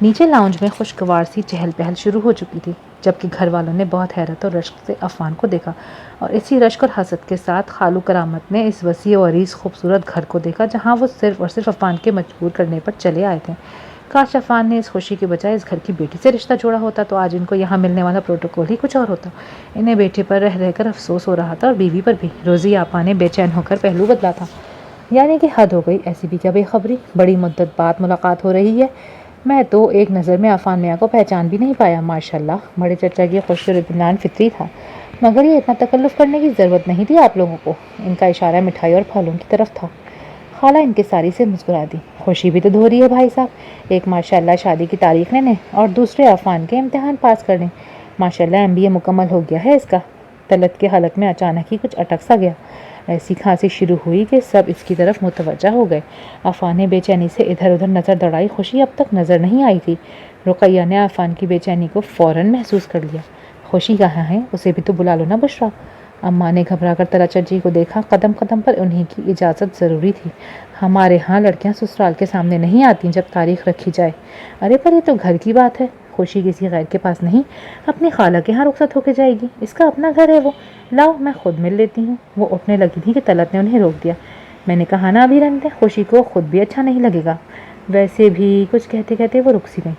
نیچے لاؤنج میں خوشگوار سی چہل پہل شروع ہو چکی تھی، جبکہ گھر والوں نے بہت حیرت اور رشک سے عفان کو دیکھا، اور اسی رشک اور حسد کے ساتھ خالو کرامت نے اس وسیع و عریض خوبصورت گھر کو دیکھا جہاں وہ صرف اور صرف عفان کے مجبور کرنے پر چلے آئے تھے۔ کاش عفان نے اس خوشی کے بجائے اس گھر کی بیٹی سے رشتہ جوڑا ہوتا تو آج ان کو یہاں ملنے والا پروٹوکول ہی کچھ اور ہوتا۔ انہیں بیٹے پر رہ رہ کر افسوس ہو رہا تھا اور بیوی پر بھی۔ روزی آپا نے بے چین ہو کر پہلو بدلا تھا۔ یعنی کہ حد ہو گئی، ایسی بھی کیا بے خبری، بڑی مدت بعد ملاقات ہو رہی ہے۔ میں تو ایک نظر میں عفان میاں کو پہچان بھی نہیں پایا۔ ماشاءاللہ بڑے چچا کی خوش اور اطمینان فطری تھا، مگر یہ اتنا تکلف کرنے کی ضرورت نہیں تھی آپ لوگوں کو۔ ان کا اشارہ مٹھائی اور پھلوں کی طرف تھا۔ خالہ انکساری سے مسکرا دی۔ خوشی بھی تو دھو رہی ہے بھائی صاحب، ایک ماشاءاللہ شادی کی تاریخ لینے اور دوسرے عفان کے امتحان پاس کرنے۔ ماشاءاللہ MBA مکمل ہو گیا ہے اس کا۔ طلعت کے حلق میں اچانک ہی کچھ اٹک سا گیا، ایسی کھانسی شروع ہوئی کہ سب اس کی طرف متوجہ ہو گئے۔ عفان نے بے چینی سے ادھر ادھر نظر دوڑائی، خوشی اب تک نظر نہیں آئی تھی۔ رقیہ نے عفان کی بے چینی کو فوراً محسوس کر لیا۔ خوشی کہاں ہے؟ اسے بھی تو بلا لو نا بشرا۔ اماں نے گھبرا کر طلعت چچی کو دیکھا، قدم قدم پر انہیں کی اجازت ضروری تھی۔ ہمارے ہاں لڑکیاں سسرال کے سامنے نہیں آتی جب تاریخ رکھی جائے۔ ارے پر یہ تو گھر کی بات ہے، خوشی کسی غیر کے پاس نہیں، اپنی خالہ کے ہاں رخصت ہو کے جائے گی، اس کا اپنا گھر ہے وہ۔ لاؤ میں خود مل لیتی ہوں۔ وہ اٹھنے لگی تھی کہ طلعت نے انہیں روک دیا۔ میں نے کہا نا ابھی رہنے دیں، خوشی کو خود بھی اچھا نہیں لگے گا۔ ویسے بھی کچھ کہتے کہتے وہ رک سی گئی۔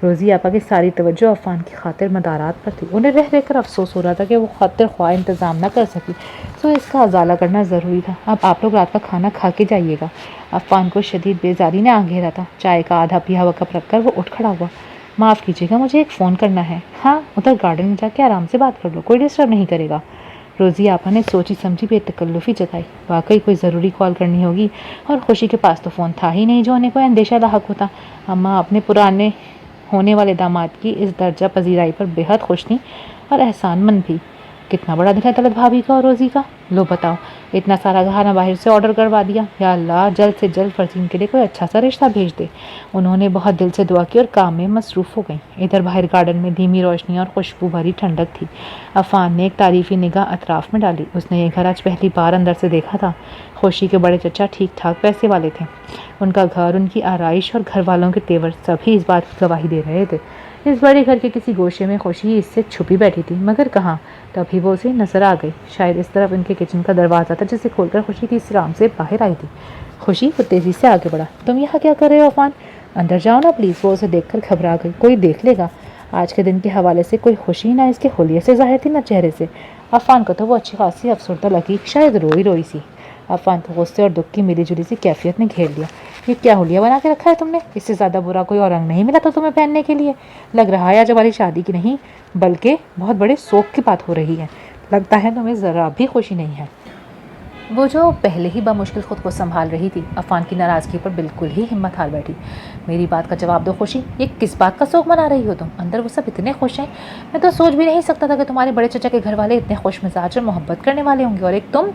روزی آپا کی ساری توجہ عفان کی خاطر مدارات پر تھی۔ انہیں رہ رہ کر افسوس ہو رہا تھا کہ وہ خاطر خواہ انتظام نہ کر سکی، تو اس کا ازالہ کرنا ضروری تھا۔ اب آپ لوگ رات کا کھانا کھا کے جائیے گا۔ عفان کو شدید بیزاری نے آ گھیرا تھا۔ چائے کا آدھا پیا ہوا کپ رکھ کر وہ اٹھ کھڑا ہوا۔ معاف کیجیے گا، مجھے ایک فون کرنا ہے۔ ہاں ادھر گارڈن میں جا کے آرام سے بات کر لو، کوئی ڈسٹرب نہیں کرے گا۔ روزی آپا نے سوچی سمجھی بے تکلفی جتائی۔ واقعی کوئی ضروری کال کرنی ہوگی، اور خوشی کے پاس تو فون تھا ہی نہیں جو انہیں کوئی اندیشہ لاحق ہوتا۔ اماں اپنے پرانے ہونے والے داماد کی اس درجہ پذیرائی پر بے حد خوش تھیں اور احسان مند بھی۔ کتنا بڑا دل ہے طلعت بھابی کا اور روزی کا۔ لو بتاؤ، اتنا سارا کھانا باہر سے آرڈر کروا دیا۔ یا اللہ جلد سے جلد فرزین کے لیے کوئی اچھا سا رشتہ بھیج دے۔ انہوں نے بہت دل سے دعا کی اور کام میں مصروف ہو گئیں۔ ادھر باہر گارڈن میں دھیمی روشنی اور خوشبو بھری ٹھنڈک تھی۔ عفان نے ایک تعریفی نگاہ اطراف میں ڈالی۔ اس نے یہ گھر آج پہلی بار اندر سے دیکھا تھا۔ خوشی کے بڑے چچا ٹھیک ٹھاک پیسے والے تھے، ان کا گھر، ان کی آرائش اور گھر والوں کے تیور سبھی اس بات کی گواہی دے رہے تھے۔ اس بڑے گھر کے کسی گوشے میں خوشی اس سے چھپی بیٹھی تھی، مگر کہاں، تبھی وہ اسے نظر آ گئی۔ شاید اس طرف ان کے کچن کا دروازہ تھا جسے کھول کر خوشی تیسرے رام سے باہر آئی تھی۔ خوشی وہ تیزی سے آگے بڑھا۔ تم یہاں کیا کر رہے ہو عفان؟ اندر جاؤ نا پلیز۔ وہ اسے دیکھ کر گھبرا گئی۔ کوئی دیکھ لے گا۔ آج کے دن کے حوالے سے کوئی خوشی نہ اس کے حلیے سے ظاہر تھی نہ چہرے سے۔ عفان کو تو وہ اچھی خاصی افسردہ لگی، شاید روئی روئی سی۔ عفان کو غصے اور دکھ کی ملی جلی سی کیفیت نے گھیر لیا۔ یہ کیا حلیہ بنا کے رکھا ہے تم نے؟ اس سے زیادہ برا کوئی اور رنگ نہیں ملا تو تمہیں پہننے کے لیے؟ لگ رہا ہے آج ہماری شادی کی نہیں بلکہ بہت بڑے شوق کی بات ہو رہی ہے۔ لگتا ہے تمہیں ذرا بھی خوشی نہیں ہے۔ وہ جو پہلے ہی بمشکل خود کو سنبھال رہی تھی، عفان کی ناراضگی پر بالکل ہی ہمت ہار بیٹھی۔ میری بات کا جواب دو خوشی، یہ کس بات کا شوق منا رہی ہو تم؟ اندر وہ سب اتنے خوش ہیں، میں تو سوچ بھی نہیں سکتا تھا کہ تمہارے بڑے چچا کے گھر والے اتنے خوش مزاج اور محبت کرنے والے ہوں گے، اور ایک تم۔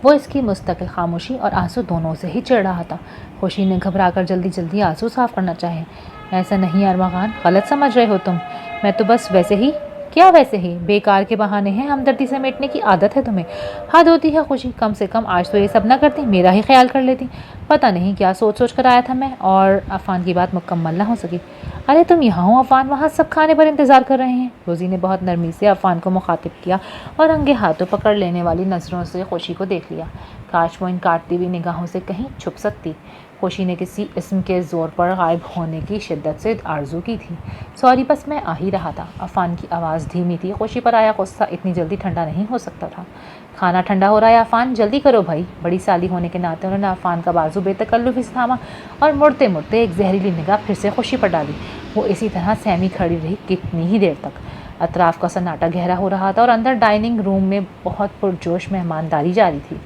وہ اس کی مستقل خاموشی اور آنسو دونوں سے ہی چڑھ رہا تھا۔ خوشی نے گھبرا کر جلدی جلدی آنسو صاف کرنا چاہے۔ ایسا نہیں ارمغان، غلط سمجھ رہے ہو تم، میں تو بس ویسے ہی۔ کیا ویسے ہی؟ بیکار کے بہانے ہیں، ہمدردی سے میٹنے کی عادت ہے تمہیں۔ حد ہوتی ہے خوشی، کم سے کم آج تو یہ سب نہ کرتی، میرا ہی خیال کر لیتی۔ پتہ نہیں کیا سوچ سوچ کر آیا تھا میں، اور عفان کی بات مکمل نہ ہو سکی۔ ارے تم یہاں ہو عفان، وہاں سب کھانے پر انتظار کر رہے ہیں۔ روزی نے بہت نرمی سے عفان کو مخاطب کیا اور رنگے ہاتھوں پکڑ لینے والی نظروں سے خوشی کو دیکھ لیا۔ کاش وہ ان کاٹتی ہوئی نگاہوں سے کہیں چھپ سکتی۔ خوشی نے کسی اسم کے زور پر غائب ہونے کی شدت سے آرزو کی تھی۔ سوری، بس میں آ ہی رہا تھا۔ عفان کی آواز دھیمی تھی۔ خوشی پر آیا غصہ اتنی جلدی ٹھنڈا نہیں ہو سکتا تھا۔ کھانا ٹھنڈا ہو رہا ہے عفان، جلدی کرو بھائی۔ بڑی سالی ہونے کے ناطے انہوں نے عفان کا بازو بے تکلفی سے تھاما اور مڑتے مڑتے ایک زہریلی نگاہ پھر سے خوشی پر ڈالی۔ وہ اسی طرح سہمی کھڑی رہی کتنی ہی دیر تک۔ اطراف کا سناٹا گہرا ہو رہا تھا اور اندر ڈائننگ روم میں بہت پرجوش مہمانداری جاری تھی۔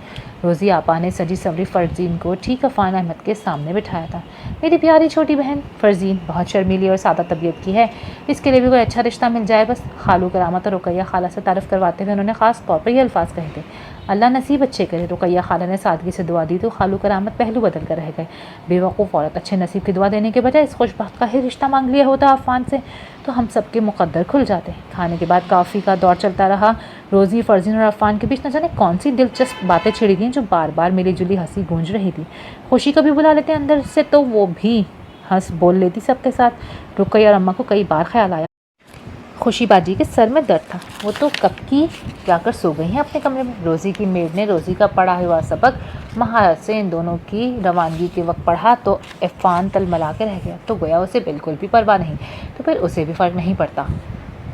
روزی آپا نے سجی سوری فرزین کو ٹھیک عفان احمد کے سامنے بٹھایا تھا۔ میری پیاری چھوٹی بہن فرزین بہت شرمیلی اور سادہ طبیعت کی ہے، اس کے لیے بھی کوئی اچھا رشتہ مل جائے بس۔ خالو کرامت اور رقیہ خالہ سے تعارف کرواتے ہوئے انہوں نے خاص طور پر یہ الفاظ کہے تھے۔ اللہ نصیب اچھے کرے۔ رقیہ خالہ نے سادگی سے دعا دی تو خالو کرامت پہلو بدل کر رہ گئے۔ بے وقوف عورت اچھے نصیب کی دعا دینے کے بجائے اس خوش بخت کا ہی رشتہ مانگ لیا ہوتا عفان سے تو ہم سب کے مقدر کھل جاتے۔ کھانے کے بعد کافی کا دور چلتا رہا۔ روزی، فرزین اور عفان کے بیچ نہ جانے کون سی دلچسپ باتیں چھڑی تھیں جو بار بار ملی جلی ہنسی گونج رہی تھی۔ خوشی کو بھی بلا لیتے اندر سے تو وہ بھی ہنس بول لیتی سب کے ساتھ۔ رقیہ اور اماں کو کئی بار خیال آیا خوشی باجی کے سر میں درد تھا، وہ تو کب کی جا کر سو گئی ہیں اپنے کمرے میں۔ روزی کی میڈ نے روزی کا پڑھا ہوا سبق مہارت سے ان دونوں کی روانگی کے وقت پڑھا تو عفان تلملا کے رہ گیا، تو گویا اسے بالکل بھی پرواہ نہیں، تو پھر اسے بھی فرق نہیں پڑتا۔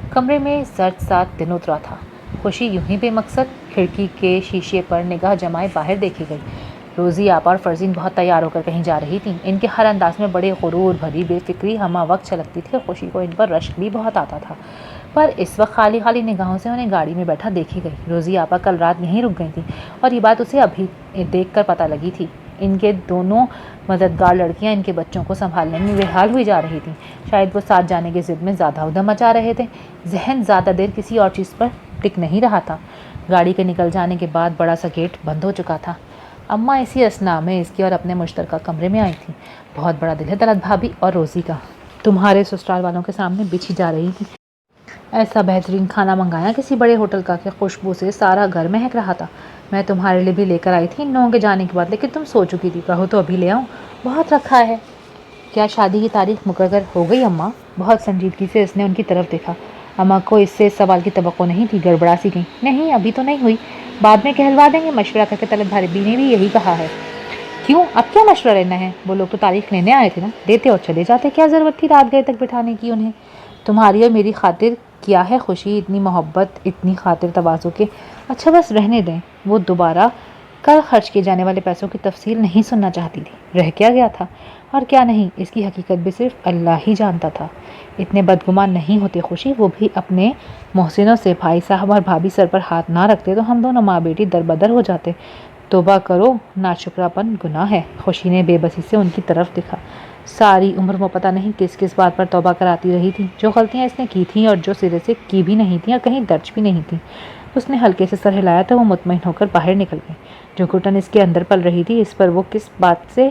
کمرے میں زرد سا دن اترا تھا۔ خوشی یوں ہی بے مقصد کھڑکی کے شیشے پر نگاہ جمائے باہر دیکھی گئی۔ روزی آپا اور فرزین بہت تیار ہو کر کہیں جا رہی تھیں۔ ان کے ہر انداز میں بڑے غرور بھری بے فکری ہمہ وقت چھلکتی تھی اور خوشی کو ان پر رشک بھی بہت آتا تھا، پر اس وقت خالی خالی نگاہوں سے انہیں گاڑی میں بیٹھا دیکھی گئی۔ روزی آپا کل رات یہیں رک گئی تھیں اور یہ بات اسے ابھی دیکھ کر پتہ لگی تھی۔ ان کے دونوں مددگار لڑکیاں ان کے بچوں کو سنبھالنے میں بےحال ہوئی جا رہی تھیں۔ شاید وہ ساتھ جانے کی ضد میں زیادہ ادھم مچا رہے تھے۔ ذہن زیادہ دیر کسی اور چیز پر ٹک نہیں رہا تھا۔ گاڑی کے نکل جانے کے بعد بڑا سا گیٹ بند ہو چکا تھا۔ اماں اسی اثناء میں اس کے اور اپنے مشترکہ کمرے میں آئی تھیں۔ بہت بڑا دل ہے طلعت بھابی اور روزی کا، تمہارے سسرال والوں کے سامنے بچھی جا رہی تھی۔ ایسا بہترین کھانا منگایا کسی بڑے ہوٹل کا کہ خوشبو سے سارا گھر مہک رہا تھا۔ میں تمہارے لیے بھی لے کر آئی تھی ان لوگوں کے جانے کے بعد، لیکن تم سو چکی تھی، کہو تو ابھی لے آؤں، بہت رکھا ہے۔ کیا شادی کی تاریخ مقرر ہو گئی اماں؟ بہت سنجیدگی سے اس نے ان کی طرف دیکھا۔ اماں کو اس سے اس سوال کی توقع نہیں تھی، گڑبڑا سی گئی۔ نہیں ابھی تو نہیں ہوئی، بعد میں کہلوا دیں گے، مشورہ کر کے طلعت بھابی نے بھی یہی کہا ہے۔ کیوں اب کیا مشورہ لینا ہے؟ وہ لوگ تو تاریخ لینے آئے تھے نا، دیتے اور چلے جاتے، کیا ضرورت تھی رات گئے تک بٹھانے کی انہیں؟ تمہاری اور میری خاطر کیا ہے خوشی اتنی محبت، اتنی خاطر تواضع کے؟ اچھا بس رہنے دیں۔ وہ دوبارہ کل خرچ کیے جانے والے پیسوں کی تفصیل نہیں سننا چاہتی تھی۔ رہ کیا گیا تھا اور کیا نہیں، اس کی حقیقت بھی صرف اللہ ہی جانتا تھا۔ اتنے بدگمان نہیں ہوتے خوشی، وہ بھی اپنے محسنوں سے بھائی صاحب اور بھابھی سر پر ہاتھ نہ رکھتے تو ہم دونوں ماں بیٹی دربدر ہو جاتے۔ توبہ کرو، ناشکراپن گناہ ہے۔ خوشی نے بے بسی سے ان کی طرف دیکھا۔ ساری عمر وہ پتہ نہیں کس کس بات پر توبہ کراتی رہی تھی، جو غلطیاں اس نے کی تھیں اور جو سرے سے کی بھی نہیں تھیں اور کہیں درج بھی نہیں تھیں۔ اس نے ہلکے سے سر ہلایا تو وہ مطمئن ہو کر باہر نکل گئی۔ جو گھٹن اس کے اندر پل رہی تھی، اس پر وہ کس بات سے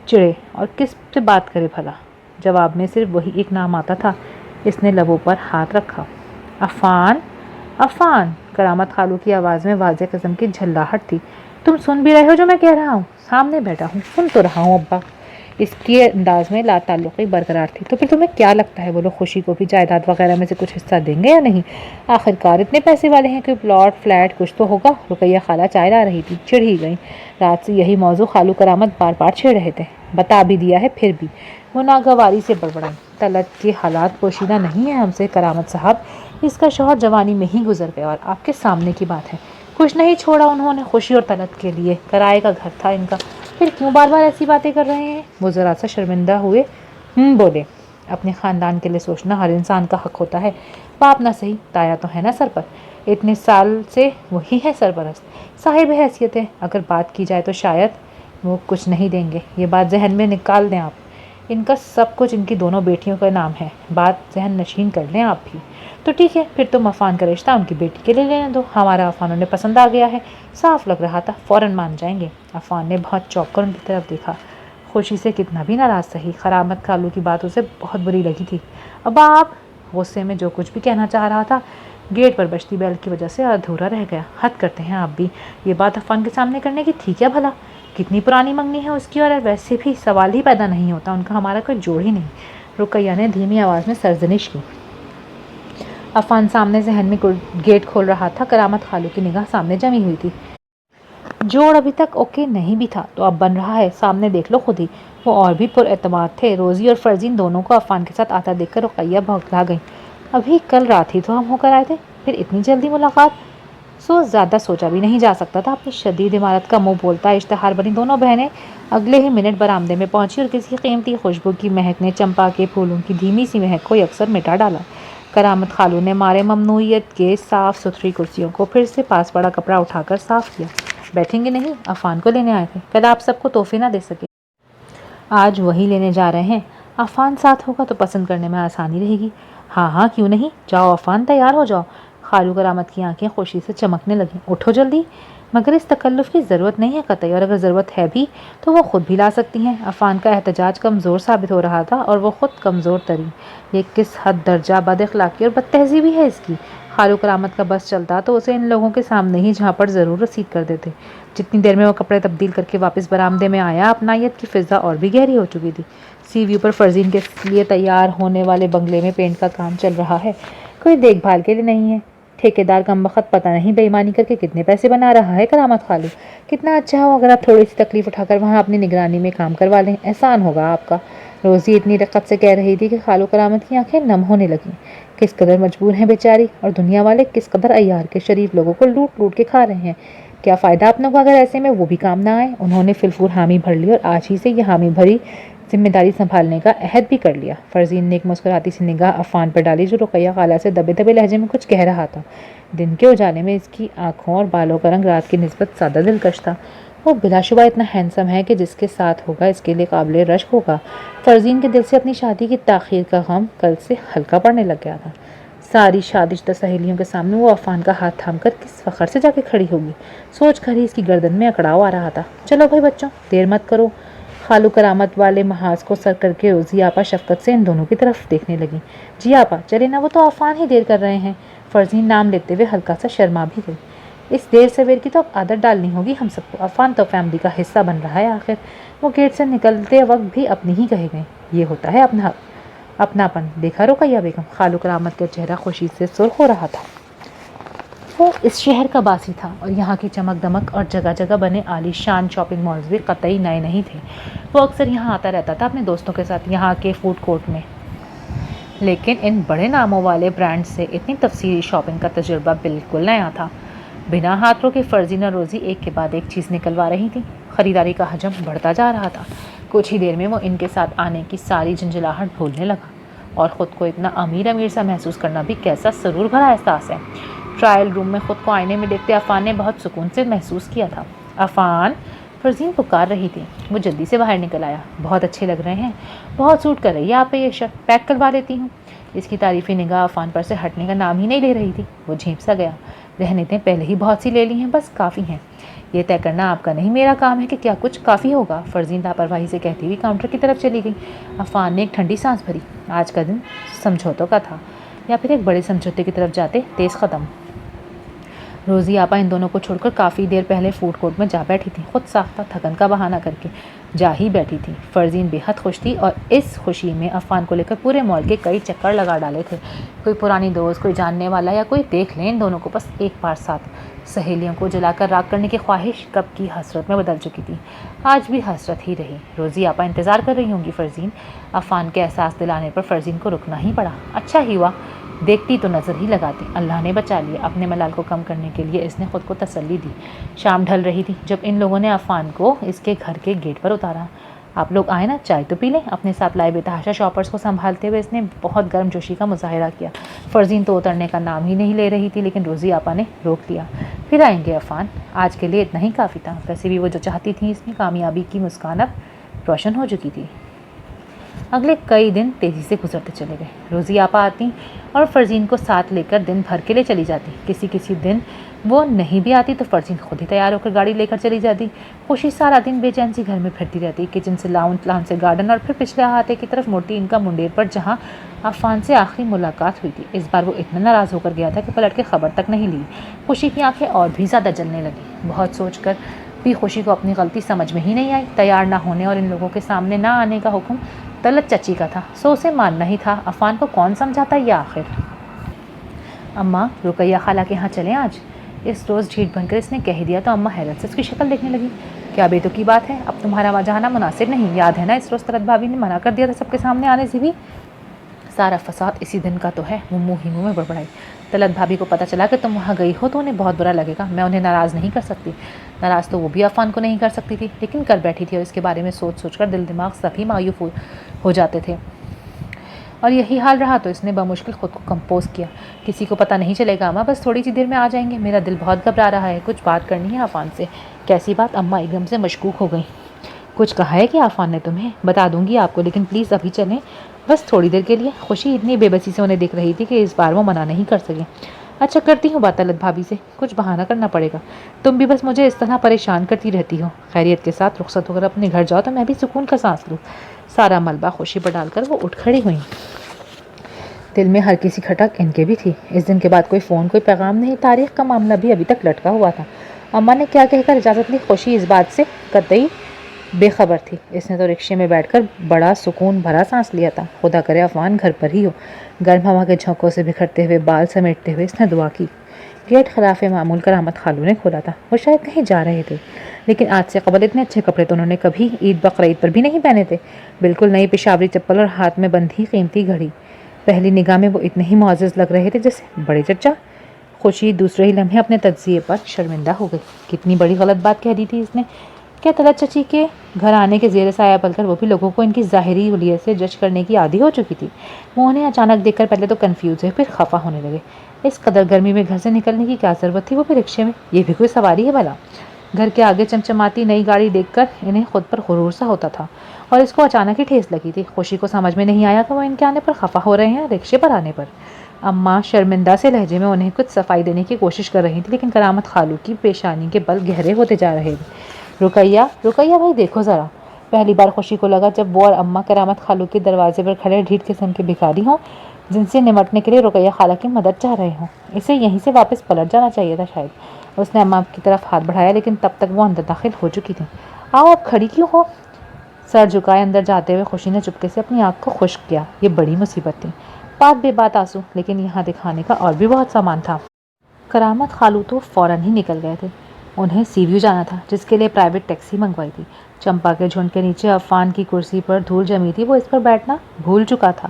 چڑے اور کس سے بات کرے بھلا؟ جواب میں صرف وہی ایک نام آتا تھا۔ اس نے لبوں پر ہاتھ رکھا۔ عفان، عفان! کرامت خالو کی آواز میں واضح قسم کی جھلاہٹ تھی۔ تم سن بھی رہے ہو جو میں کہہ رہا ہوں؟ سامنے بیٹھا ہوں، سن تو رہا ہوں ابا۔ اس کے انداز میں لا تعلقی برقرار تھی۔ تو پھر تمہیں کیا لگتا ہے وہ لوگ خوشی کو بھی جائیداد وغیرہ میں سے کچھ حصہ دیں گے یا نہیں؟ آخرکار اتنے پیسے والے ہیں کہ پلاٹ فلیٹ کچھ تو ہوگا۔ رقیہ خالہ چائے لا رہی تھی، چڑ ہی گئی۔ رات سے یہی موضوع خالو کرامت بار بار چھیڑ رہے تھے۔ بتا بھی دیا ہے پھر بھی۔ وہ ناگواری سے بڑبڑائی، طلعت کے حالات پوشیدہ نہیں ہیں ہم سے کرامت صاحب، اس کا شوہر جوانی میں ہی گزر گیا اور آپ کے سامنے کی بات ہے۔ کچھ نہیں چھوڑا انہوں نے خوشی اور طلعت کے لیے، کرائے کا گھر تھا ان کا، پھر کیوں بار بار ایسی باتیں کر رہے ہیں؟ وہ ذرا سا شرمندہ ہوئے بولے، اپنے خاندان کے لیے سوچنا ہر انسان کا حق ہوتا ہے، باپ نہ صحیح تایا تو ہے نا سر پر، اتنے سال سے وہی ہے سرپرست، صاحب حیثیت ہے، اگر بات کی جائے تو شاید وہ کچھ نہیں دیں گے، یہ بات ذہن میں نکال دیں آپ، ان کا سب کچھ ان کی دونوں بیٹیوں کا نام ہے، بات ذہن نشین کر لیں آپ بھی۔ تو ٹھیک ہے، پھر تم عفان کا رشتہ ان کی بیٹی کے لیے لینے دو، ہمارا عفان انہیں پسند آ گیا ہے، صاف لگ رہا تھا فوراً مان جائیں گے۔ عفان نے بہت چونک کر ان کی طرف دیکھا، خوشی سے کتنا بھی ناراض سہی، کرامت خالو کی بات اسے بہت بری لگی تھی۔ اب آپ غصے میں جو کچھ بھی کہنا چاہ رہا تھا گیٹ پر بجتی بیل کی وجہ سے ادھورا رہ گیا۔ حد کرتے ہیں آپ بھی، یہ بات عفان کے سامنے کرنے کی تھی کیا بھلا؟ کتنی پرانی منگنی ہے اس کی، اور ویسے بھی سوال ہی پیدا نہیں ہوتا، ان کا ہمارا کوئی جوڑ ہی نہیں۔ رقیہ نے دھیمی آواز میں سرزنش کی۔ عفان سامنے ذہن میں گیٹ کھول رہا تھا، کرامت خالو کی نگاہ سامنے جمی ہوئی تھی۔ جوڑ ابھی تک اوکے نہیں بھی تھا تو اب بن رہا ہے، سامنے دیکھ لو خود ہی۔ وہ اور بھی پر اعتماد تھے۔ روزی اور فرزین دونوں کو عفان کے ساتھ آتا دیکھ کر رقیہ بھڑا گئی۔ ابھی کل رات ہی تو ہم ہو کر آئے تھے، پھر اتنی جلدی ملاقات؟ زیادہ سوچا بھی نہیں جا سکتا تھا۔ اپنی شدید عمارت کا منہ بولتا اشتہار بنی دونوں بہنیں اگلے ہی منٹ برآمدے میں پہنچی اور کسی قیمتی خوشبو کی مہک نے چمپا کے پھولوں کی دھیمی سی مہک کو یکسر مٹا ڈالا۔ کرامت خالو نے مارے ممنوعیت کے صاف ستھری کرسیوں کو پھر سے پاس پڑا کپڑا اٹھا کر صاف کیا۔ بیٹھیں گے نہیں؟ عفان کو لینے آئے تھے، کل آپ سب کو تحفے نہ دے سکے، آج وہی لینے جا رہے ہیں۔ عفان ساتھ ہوگا تو پسند کرنے میں آسانی رہے گی۔ ہاں ہاں کیوں نہیں، جاؤ عفان تیار ہو جاؤ۔ خالو کرامت کی آنکھیں خوشی سے چمکنے لگیں۔ اٹھو جلدی، مگر اس تکلف کی ضرورت نہیں ہے قطعی، اور اگر ضرورت ہے بھی تو وہ خود بھی لا سکتی ہیں۔ عفان کا احتجاج کمزور ثابت ہو رہا تھا اور وہ خود کمزور ترین۔ یہ کس حد درجہ بد اخلاقی اور بد تہذیبی ہے اس کی۔ خالو کرامت کا بس چلتا تو اسے ان لوگوں کے سامنے ہی جھاپڑ ضرور رسید کر دیتے۔ جتنی دیر میں وہ کپڑے تبدیل کر کے واپس برآمدے میں آیا، اپنائیت کی فضا اور بھی گہری ہو چکی تھی۔ سی ویو پر فرزین کے لیے تیار ہونے والے بنگلے میں پینٹ کا کام چل رہا ہے، کوئی دیکھ بھال کے لیے نہیں ہے۔ ٹھیکیدار کمبخت پتہ نہیں بے ایمانی کر کے کتنے پیسے بنا رہا ہے کرامت خالو۔ کتنا اچھا ہو اگر آپ تھوڑی سی تکلیف اٹھا کر وہاں اپنی نگرانی میں کام کروا لیں، احسان ہوگا آپ کا۔ روزی اتنی رقت سے کہہ رہی تھی کہ خالو کرامت کی آنکھیں نم ہونے لگیں۔ کس قدر مجبور ہیں بیچاری، اور دنیا والے کس قدر عیار کے شریف لوگوں کو لوٹ لوٹ کے کھا رہے ہیں۔ کیا فائدہ اپنوں کو اگر ایسے میں وہ بھی کام نہ آئے۔ انہوں نے فلفور حامی بھر لی اور آج ہی سے یہ حامی بھری ذمہ داری سنبھالنے کا عہد بھی کر لیا۔ فرزین نے ایک مسکراتی سی نگاہ عفان پر ڈالی جو رقیہ خالہ سے دبے دبے لہجے میں کچھ کہہ رہا تھا۔ دن کے اجالے میں اس کی آنکھوں اور بالوں کا رنگ رات کی نسبت زیادہ دلکش تھا۔ وہ بلا شبہ اتنا ہینڈسم ہے کہ جس کے ساتھ ہوگا اس کے لیے قابل رشک ہوگا۔ فرزین کے دل سے اپنی شادی کی تاخیر کا غم کل سے ہلکا پڑنے لگ گیا تھا۔ ساری شادی شدہ سہیلیوں کے سامنے وہ عفان کا ہاتھ تھام کر کس فخر سے جا کے کھڑی ہوگی، سوچ کر ہی اس کی گردن میں اکڑاؤ آ رہا تھا۔ چلو بھائی بچوں، دیر مت کرو۔ خالو کرامت والے محاذ کو سر کر کے روزی آپا شفقت سے ان دونوں کی طرف دیکھنے لگی۔ جی آپا چلے نا، وہ تو عفان ہی دیر کر رہے ہیں۔ فرزین نام لیتے ہوئے ہلکا سا شرما بھی گئی۔ اس دیر سویر کی تو اب عادت ڈالنی ہوگی ہم سب کو، عفان تو فیملی کا حصہ بن رہا ہے آخر۔ وہ گیٹ سے نکلتے وقت بھی اپنی ہی کہے گئے، یہ ہوتا ہے اپناپن۔ دیکھا رقیہ بیگم، خالو کرامت کا چہرہ خوشی سے سرخ ہو رہا تھا۔ وہ اس شہر کا باسی تھا اور یہاں کی چمک دمک اور جگہ جگہ بنے عالی شان شاپنگ مالز بھی قطعی نئے نہیں تھے۔ وہ اکثر یہاں آتا رہتا تھا اپنے دوستوں کے ساتھ، یہاں کے فوڈ کورٹ میں، لیکن ان بڑے ناموں والے برانڈ سے اتنی تفصیلی شاپنگ کا تجربہ بالکل نیا تھا۔ بنا ہاتھ روکے فرزین اور روزی ایک کے بعد ایک چیز نکلوا رہی تھی۔ خریداری کا حجم بڑھتا جا رہا تھا۔ کچھ ہی دیر میں وہ ان کے ساتھ آنے کی ساری جھنجھلاہٹ بھولنے لگا، اور خود کو اتنا امیر سا محسوس کرنا بھی کیسا سرور بھرا احساس ہے۔ ٹرائل روم میں خود کو آئینے میں دیکھتے عفان نے بہت سکون سے محسوس کیا تھا۔ عفان، فرزین پکار رہی تھی۔ وہ جلدی سے باہر نکل آیا۔ بہت اچھے لگ رہے ہیں، بہت سوٹ کر رہی ہے آپ پہ یہ شرٹ، پیک کروا لیتی ہوں۔ اس کی تعریفی نگاہ عفان پر سے ہٹنے کا نام ہی نہیں لے رہی تھی۔ وہ جھیپ سا گیا، رہنے دیں، پہلے ہی بہت سی لے لی ہیں، بس کافی ہیں۔ یہ طے کرنا آپ کا نہیں میرا کام ہے کہ کیا کچھ کافی ہوگا، فرزین لاپرواہی سے کہتی ہوئی کاؤنٹر کی طرف چلی گئی۔ عفان نے ایک ٹھنڈی سانس بھری۔ آج کا دن سمجھوتوں کا تھا، یا پھر ایک بڑے سمجھوتے کی طرف جاتے تیز قدم۔ روزی آپا ان دونوں کو چھوڑ کر کافی دیر پہلے فوڈ کورٹ میں جا بیٹھی تھی، خود ساختہ تھکن کا بہانہ کر کے۔ جا ہی بیٹھی تھی۔ فرزین بے حد خوش تھی اور اس خوشی میں عفان کو لے کر پورے مال کے کئی چکر لگا ڈالے تھے۔ کوئی پرانی دوست، کوئی جاننے والا یا کوئی دیکھ لیں ان دونوں کو بس ایک بار ساتھ۔ سہیلیوں کو جلا کر راکھ کرنے کی خواہش کب کی حسرت میں بدل چکی تھی، آج بھی حسرت ہی رہی۔ روزی آپا انتظار کر رہی ہوں گی فرزین۔ عفان کے احساس دلانے پر فرزین کو رکنا ہی پڑا۔ اچھا ہی ہوا، دیکھتی تو نظر ہی لگاتی، اللہ نے بچا لیا۔ اپنے ملال کو کم کرنے کے لیے اس نے خود کو تسلی دی۔ شام ڈھل رہی تھی جب ان لوگوں نے عفان کو اس کے گھر کے گیٹ پر اتارا۔ آپ لوگ آئے نا، چائے تو پی لیں۔ اپنے ساتھ لائے بے تحاشا شاپرز کو سنبھالتے ہوئے اس نے بہت گرم جوشی کا مظاہرہ کیا۔ فرزین تو اترنے کا نام ہی نہیں لے رہی تھی، لیکن روزی آپا نے روک دیا۔ پھر آئیں گے عفان، آج کے لیے اتنا ہی کافی تھا۔ ویسے بھی وہ جو چاہتی تھی اس میں کامیابی کی مسکان اب روشن ہو چکی تھی۔ اگلے کئی دن تیزی سے گزرتے چلے گئے۔ روزی آپا آتی اور فرزین کو ساتھ لے کر دن بھر کے لیے چلی جاتی۔ کسی دن وہ نہیں بھی آتی تو فرزین خود ہی تیار ہو کر گاڑی لے کر چلی جاتی۔ خوشی سارا دن بے چین سی گھر میں پھرتی رہتی، کچن سے لان سے گارڈن اور پھر پچھلے احاطے کی طرف مڑتی ان کا منڈیر پر جہاں عفان سے آخری ملاقات ہوئی تھی۔ اس بار وہ اتنا ناراض ہو کر گیا تھا کہ پلٹ کے خبر تک نہیں لی۔ خوشی کی آنکھیں اور بھی زیادہ جلنے لگیں۔ بہت سوچ کر بھی خوشی کو اپنی غلطی سمجھ میں ہی نہیں آئی۔ تیار نہ ہونے اور ان لوگوں کے سامنے نہ آنے کا حکم طلعت چچی کا تھا، سو اسے ماننا ہی تھا۔ عفان کو کون سمجھاتا یہ آخر؟ اماں، رقیہ خالہ کے ہاں چلیں آج؟ اس روز ڈھیٹ بن کر اس نے کہہ دیا تو اماں حیرت سے اس کی شکل دیکھنے لگی۔ کیا بیتو کی بات ہے؟ اب تمہارا وہاں جانا مناسب نہیں، یاد ہے نا اس روز طلعت بھابی نے منع کر دیا تھا سب کے سامنے آنے سے بھی؟ سارا فساد اسی دن کا تو ہے، وہ منہ ہی منہ میں بڑبڑائی۔ طلعت بھابی کو پتہ چلا کہ تم وہاں گئی ہو تو انہیں بہت برا لگے گا، میں انہیں ناراض نہیں کر سکتی۔ ناراض تو وہ بھی عفان کو نہیں کر سکتی تھی، لیکن کر بیٹھی تھی اور اس کے بارے میں سوچ کر دل دماغ سبھی مایوس ہو جاتے تھے۔ اور یہی حال رہا تو اس نے بمشکل خود کو کمپوز کیا۔ کسی کو پتہ نہیں چلے گا اماں، بس تھوڑی سی دیر میں آ جائیں گے، میرا دل بہت گھبرا رہا ہے، کچھ بات کرنی ہے عفان سے۔ کیسی بات؟ اماں ایک دم سے مشکوک ہو گئیں۔ کچھ کہا ہے کہ عفان نے تمہیں؟ بتا دوں گی آپ کو، لیکن پلیز ابھی چلیں، بس تھوڑی دیر کے لیے۔ خوشی اتنی بے بسی سے انہیں دیکھ رہی تھی کہ اس بار وہ منع نہیں کر سکیں۔ اچھا کرتی ہوں بات طلعت بھابی سے، کچھ بہانہ کرنا پڑے گا، تم بھی بس مجھے اس طرح پریشان کرتی رہتی ہو۔ خیریت کے ساتھ رخصت ہو کر اپنے گھر جاؤ تو میں بھی سکون کا سانس لوں۔ سارا ملبہ خوشی پر ڈال کر وہ اٹھ کھڑی ہوئیں۔ دل میں ہر کسی کھٹک ان کے بھی تھی۔ اس دن کے بعد کوئی فون، کوئی پیغام نہیں، تاریخ کا معاملہ بھی ابھی تک لٹکا ہوا تھا۔ اماں نے کیا کہہ کر اجازت لی؟ خوشی اس بات سے قطعی بے خبر تھی۔ اس نے تو رکشے میں بیٹھ کر بڑا سکون بھرا سانس لیا تھا۔ خدا کرے عفان گھر پر ہی ہو۔ گرم ہوا کے جھونکوں سے بکھرتے ہوئے بال سمیٹتے ہوئے اس نے دعا کی۔ گیٹ خلاف معمول کرامت خالو نے کھولا تھا۔ وہ شاید کہیں جا رہے تھے، لیکن آج سے قبل اتنے اچھے کپڑے تو انہوں نے کبھی عید بقرعید پر بھی نہیں پہنے تھے۔ بالکل نئی پشاوری چپل اور ہاتھ میں بندھی قیمتی گھڑی۔ پہلی نگاہ میں وہ اتنے ہی معزز لگ رہے تھے جیسے بڑے چچا۔ خوشی دوسرے ہی لمحے اپنے تجزیے پر شرمندہ ہو گئی۔ کتنی بڑی غلط بات کہہ دی تھی اس نے۔ کیا طلعت چچی کے گھر آنے کے زیر سایہ پل کر وہ بھی لوگوں کو ان کی ظاہری حلیت سے جج کرنے کی عادی ہو چکی تھی؟ وہ انہیں اچانک دیکھ کر پہلے تو کنفیوز ہوئے، پھر خفا ہونے لگے۔ اس قدر گرمی میں گھر سے نکلنے کی کیا ضرورت تھی، وہ بھی رکشے میں؟ یہ بھی کوئی سواری ہے بھلا؟ گھر کے آگے چمچماتی نئی گاڑی دیکھ کر انہیں خود پر غرور سا ہوتا تھا، اور اس کو اچانک ہی ٹھیس لگی تھی۔ خوشی کو سمجھ میں نہیں آیا کہ وہ ان کے آنے پر خفا ہو رہے ہیں، رکشے پر آنے پر۔ اماں شرمندہ سے لہجے میں انہیں کچھ صفائی دینے کی کوشش کر رہی تھی، لیکن کرامت خالو کی پیشانی کے بل گہرے ہوتے جا رہے تھے۔ رقیہ بھائی دیکھو ذرا۔ پہلی بار خوشی کو لگا جب وہ اور اماں کرامت خالو کے دروازے پر کھڑے ڈھیٹ قسم کے بھکاری ہوں جن سے نمٹنے کے لیے رقیہ خالہ کی مدد چاہ رہے ہوں۔ اسے یہیں سے واپس پلٹ جانا چاہیے تھا شاید۔ اس نے اماں کی طرف ہاتھ بڑھایا، لیکن تب تک وہ اندر داخل ہو چکی تھی۔ آؤ اب کھڑی کیوں ہو؟ سر جھکائے اندر جاتے ہوئے خوشی نے چپکے سے اپنی آنکھ کو خشک کیا۔ یہ بڑی مصیبت تھی، بات بے بات آنسو، لیکن یہاں دکھانے کا اور بھی بہت سامان تھا۔ کرامت خالو تو فوراً ہی نکل گئے تھے۔ انہیں سی ویو جانا تھا، جس کے لیے پرائیویٹ ٹیکسی منگوائی تھی۔ چمپا کے جھنڈ کے نیچے عفان کی کرسی پر دھول جمی تھی، وہ اس پر بیٹھنا بھول چکا تھا۔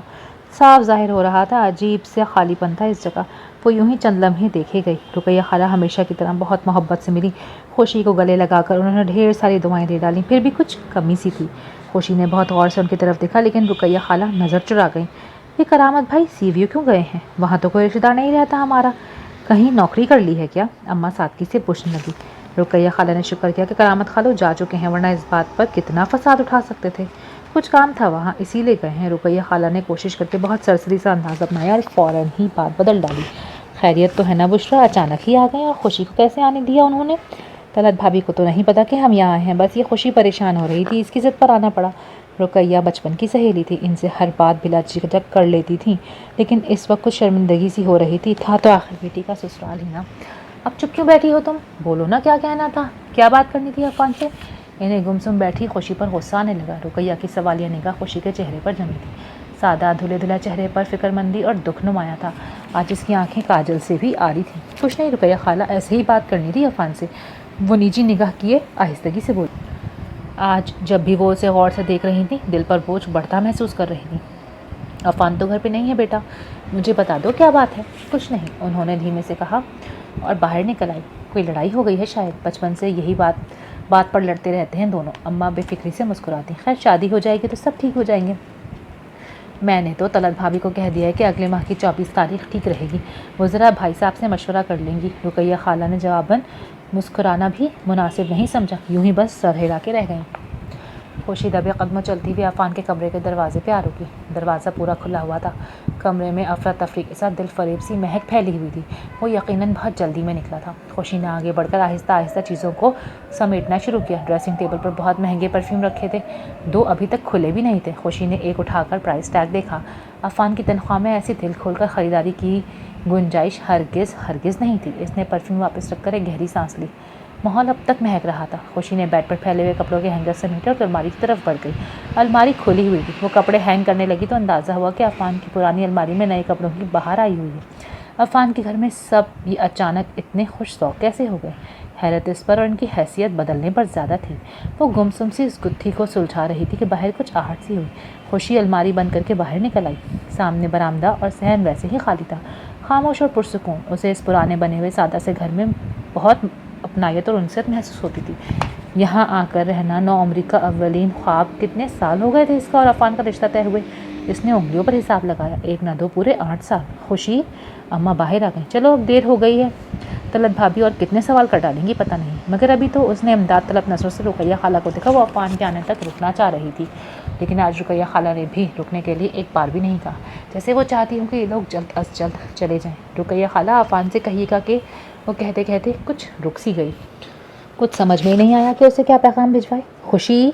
صاف ظاہر ہو رہا تھا عجیب سے خالی پن تھا اس جگہ۔ وہ یوں ہی چند لمحے دیکھے گئی۔ رقیہ خالہ ہمیشہ کی طرح بہت محبت سے ملی۔ خوشی کو گلے لگا کر انہوں نے ڈھیر ساری دعائیں دے ڈالیں، پھر بھی کچھ کمی سی تھی۔ خوشی نے بہت غور سے ان کی طرف دیکھا، لیکن رقیہ خالہ نظر چرا گئیں۔ یہ کرامت بھائی سی ویو کیوں گئے ہیں؟ وہاں تو کوئی رشتہ دار نہیں رہتا ہمارا، کہیں نوکری کر لی ہے کیا؟ اماں سادگی سے پوچھنے لگی۔ رقیہ خالہ نے شکر کیا کہ کرامت خالو جا چکے ہیں، ورنہ اس بات پر کتنا فساد اٹھا سکتے تھے۔ کچھ کام تھا وہاں، اسی لیے گئے ہیں۔ رقیہ خالہ نے کوشش کر کے بہت سرسری سا انداز اپنایا اور فوراً ہی بات بدل ڈالی۔ خیریت تو ہے نا بشرا؟ اچانک ہی آ گئے، اور خوشی کو کیسے آنے دیا انہوں نے؟ طلعت بھابی کو تو نہیں پتا کہ ہم یہاں ہیں، بس یہ خوشی پریشان ہو رہی تھی، اس کی ضد پر آنا پڑا۔ رقیہ بچپن کی سہیلی تھی، ان سے ہر بات بلا جھجک کر لیتی تھی، لیکن اس وقت کچھ شرمندگی سی ہو رہی تھی۔ تھا تو آخر بیٹی کا سسرال ہی نا۔ اب چپ کیوں بیٹھی ہو تم؟ بولو نا کیا کہنا تھا، کیا بات کرنی تھی عفان سے؟ انہیں گمسم بیٹھی خوشی پر غصہ آنے لگا۔ رقیہ کی سوالیہ نگاہ خوشی کے چہرے پر جمی تھی۔ سادہ دھلے دھلا چہرے پر فکر مندی اور دکھ نمایاں تھا۔ آج اس کی آنکھیں کاجل سے بھی آ رہی تھیں۔ کچھ نہیں رقیہ خالہ، ایسے ہی بات کرنی تھی عفان سے، وہ نیچی نگاہ کیے آہستگی سے بولی۔ آج جب بھی وہ اسے غور سے دیکھ رہی تھیں دل پر بوجھ بڑھتا محسوس کر رہی تھیں۔ عفان تو گھر پہ نہیں ہے بیٹا، مجھے بتا دو کیا بات ہے۔ کچھ نہیں، انہوں نے دھیمے سے کہا اور باہر نکل آئی۔ کوئی لڑائی ہو گئی ہے شاید، بچپن سے یہی بات پر لڑتے رہتے ہیں دونوں۔ اماں بے فکری سے مسکراتی۔ خیر شادی ہو جائے گی تو سب ٹھیک ہو جائیں گے۔ میں نے تو طلعت بھابھی کو کہہ دیا ہے کہ اگلے ماہ کی 24 تاریخ ٹھیک رہے گی، وہ ذرا بھائی صاحب سے مشورہ کر لیں گی۔ رقیہ خالہ نے جواباً مسکرانا بھی مناسب نہیں سمجھا، یوں ہی بس سر ہلا کے رہ گئیں۔ خوشی دبے قدموں چلتی ہوئی عفان کے کمرے کے دروازے پہ آ رکی۔ دروازہ پورا کھلا ہوا تھا۔ کمرے میں افراتفری کے ساتھ دل فریب سی مہک پھیلی ہوئی تھی۔ وہ یقیناً بہت جلدی میں نکلا تھا۔ خوشی نے آگے بڑھ کر آہستہ آہستہ چیزوں کو سمیٹنا شروع کیا۔ ڈریسنگ ٹیبل پر بہت مہنگے پرفیوم رکھے تھے، 2 ابھی تک کھلے بھی نہیں تھے۔ خوشی نے ایک اٹھا کر پرائس ٹیگ دیکھا۔ عفان کی تنخواہ میں ایسی دل کھول کر خریداری کی گنجائش ہرگز نہیں تھی۔ اس نے پرفیوم واپس رکھ کر ایک گہری سانس لی۔ ماحول اب تک مہک رہا تھا۔ خوشی نے بیڈ پر پھیلے ہوئے کپڑوں کے ہینگر سمیٹے اور الماری کی طرف بڑھ گئی۔ الماری کھلی ہوئی تھی۔ وہ کپڑے ہینگ کرنے لگی تو اندازہ ہوا کہ عفان کی پرانی الماری میں نئے کپڑوں کی بہار آئی ہوئی ہے۔ عفان کے گھر میں سب یہ اچانک اتنے خوش ذوق کیسے ہو گئے؟ حیرت اس پر اور ان کی حیثیت بدلنے پر زیادہ تھی۔ وہ گمسم سی اس گتھی کو سلجھا رہی تھی کہ باہر کچھ آہٹ سی ہوئی۔ خوشی الماری بند کر کے باہر نکل آئی۔ سامنے برآمدہ اور صحن ویسے ہی خالی تھا، خاموش اور پرسکون۔ اسے اس پرانے بنے ہوئے سادہ سے گھر میں بہت اپنائیت اور انست محسوس ہوتی تھی۔ یہاں آ کر رہنا نوعمری کا اولین خواب۔ کتنے سال ہو گئے تھے اس کا اور عفان کا رشتہ طے ہوئے؟ اس نے انگلیوں پر حساب لگایا، 1 نہ 2 پورے 8 سال۔ خوشی اماں باہر آ گئیں۔ چلو اب دیر ہو گئی ہے، طلعت بھابھی اور کتنے سوال کر ڈالیں گی پتہ نہیں۔ مگر ابھی تو اس نے امداد طلب نظروں سے رقیہ خالہ کو دیکھا۔ وہ عفان کے آنے تک رکنا چاہ رہی تھی، لیکن آج رقیہ خالہ نے بھی رکنے کے لیے ایک بار بھی نہیں کہا، جیسے وہ چاہتی ہوں کہ یہ لوگ جلد از جلد چلے جائیں۔ رقیہ خالہ عفان سے کہیے گا کہ وہ کہتے کہتے کچھ رک سی گئی۔ کچھ سمجھ میں نہیں آیا کہ اسے کیا پیغام بھجوائے۔ خوشی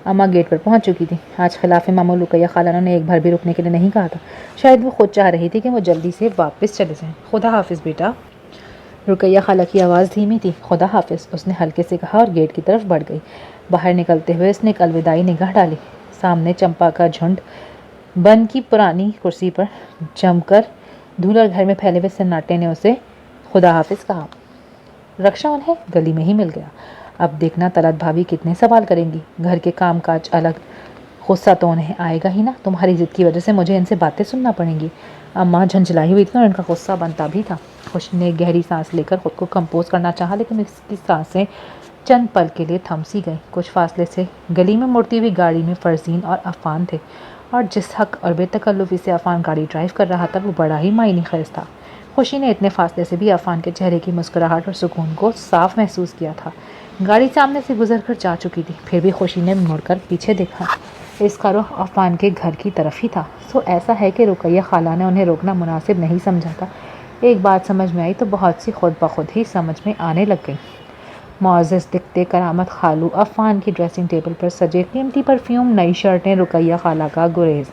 اماں گیٹ پر پہنچ چکی تھی۔ آج خلاف معمول رقیہ خالہ نے ایک بار بھی رکنے کے لیے نہیں کہا تھا۔ شاید وہ خود چاہ رہی تھی کہ وہ جلدی سے واپس چلے جائیں۔ خدا حافظ بیٹا۔ رقیہ خالہ کی آواز دھیمی تھی۔ خدا حافظ، اس نے ہلکے سے کہا اور گیٹ کی طرف بڑھ گئی۔ باہر نکلتے ہوئے اس نے ایک الوداعی نگاہ ڈالی۔ سامنے چمپا کا جھنڈ بن کی پرانی کرسی پر جم کر دھول گھر میں پھیلے ہوئے سناٹے نے اسے خدا حافظ کہا۔ رکشا انہیں گلی میں ہی مل گیا۔ اب دیکھنا طلعت بھابھی کتنے سوال کریں گی۔ گھر کے کام کاج الگ، غصہ تو انہیں آئے گا ہی نا۔ تمہاری ضد کی وجہ سے مجھے ان سے باتیں سننا پڑیں گی۔ اماں جھنجھلائی ہوئی تھی اور ان کا غصہ بنتا بھی تھا۔ خوشی نے گہری سانس لے کر خود کو کمپوز کرنا چاہا، لیکن اس کی سانسیں چند پل کے لیے تھم سی گئیں۔ کچھ فاصلے سے گلی میں مڑتی ہوئی گاڑی میں فرزین اور عفان تھے، اور جس حق اور بے تکلفی سے عفان گاڑی ڈرائیو کر رہا تھا وہ بڑا ہی معنی خیز تھا۔ خوشی نے اتنے فاصلے سے بھی عفان کے چہرے کی مسکراہٹ اور سکون کو صاف محسوس کیا تھا۔ گاڑی سامنے سے گزر کر جا چکی تھی، پھر بھی خوشی نے مڑ کر پیچھے دیکھا۔ اس کا رخ عفان کے گھر کی طرف ہی تھا۔ سو ایسا ہے کہ رقیہ خالہ نے انہیں روکنا مناسب نہیں سمجھا تھا۔ ایک بات سمجھ میں آئی تو بہت سی خود بخود ہی سمجھ میں آنے لگ گئی۔ معزز دکھتے کرامت خالو عفان کی ڈریسنگ ٹیبل پر سجے قیمتی پرفیوم، نئی شرٹیں، رقیہ خالہ کا گریز،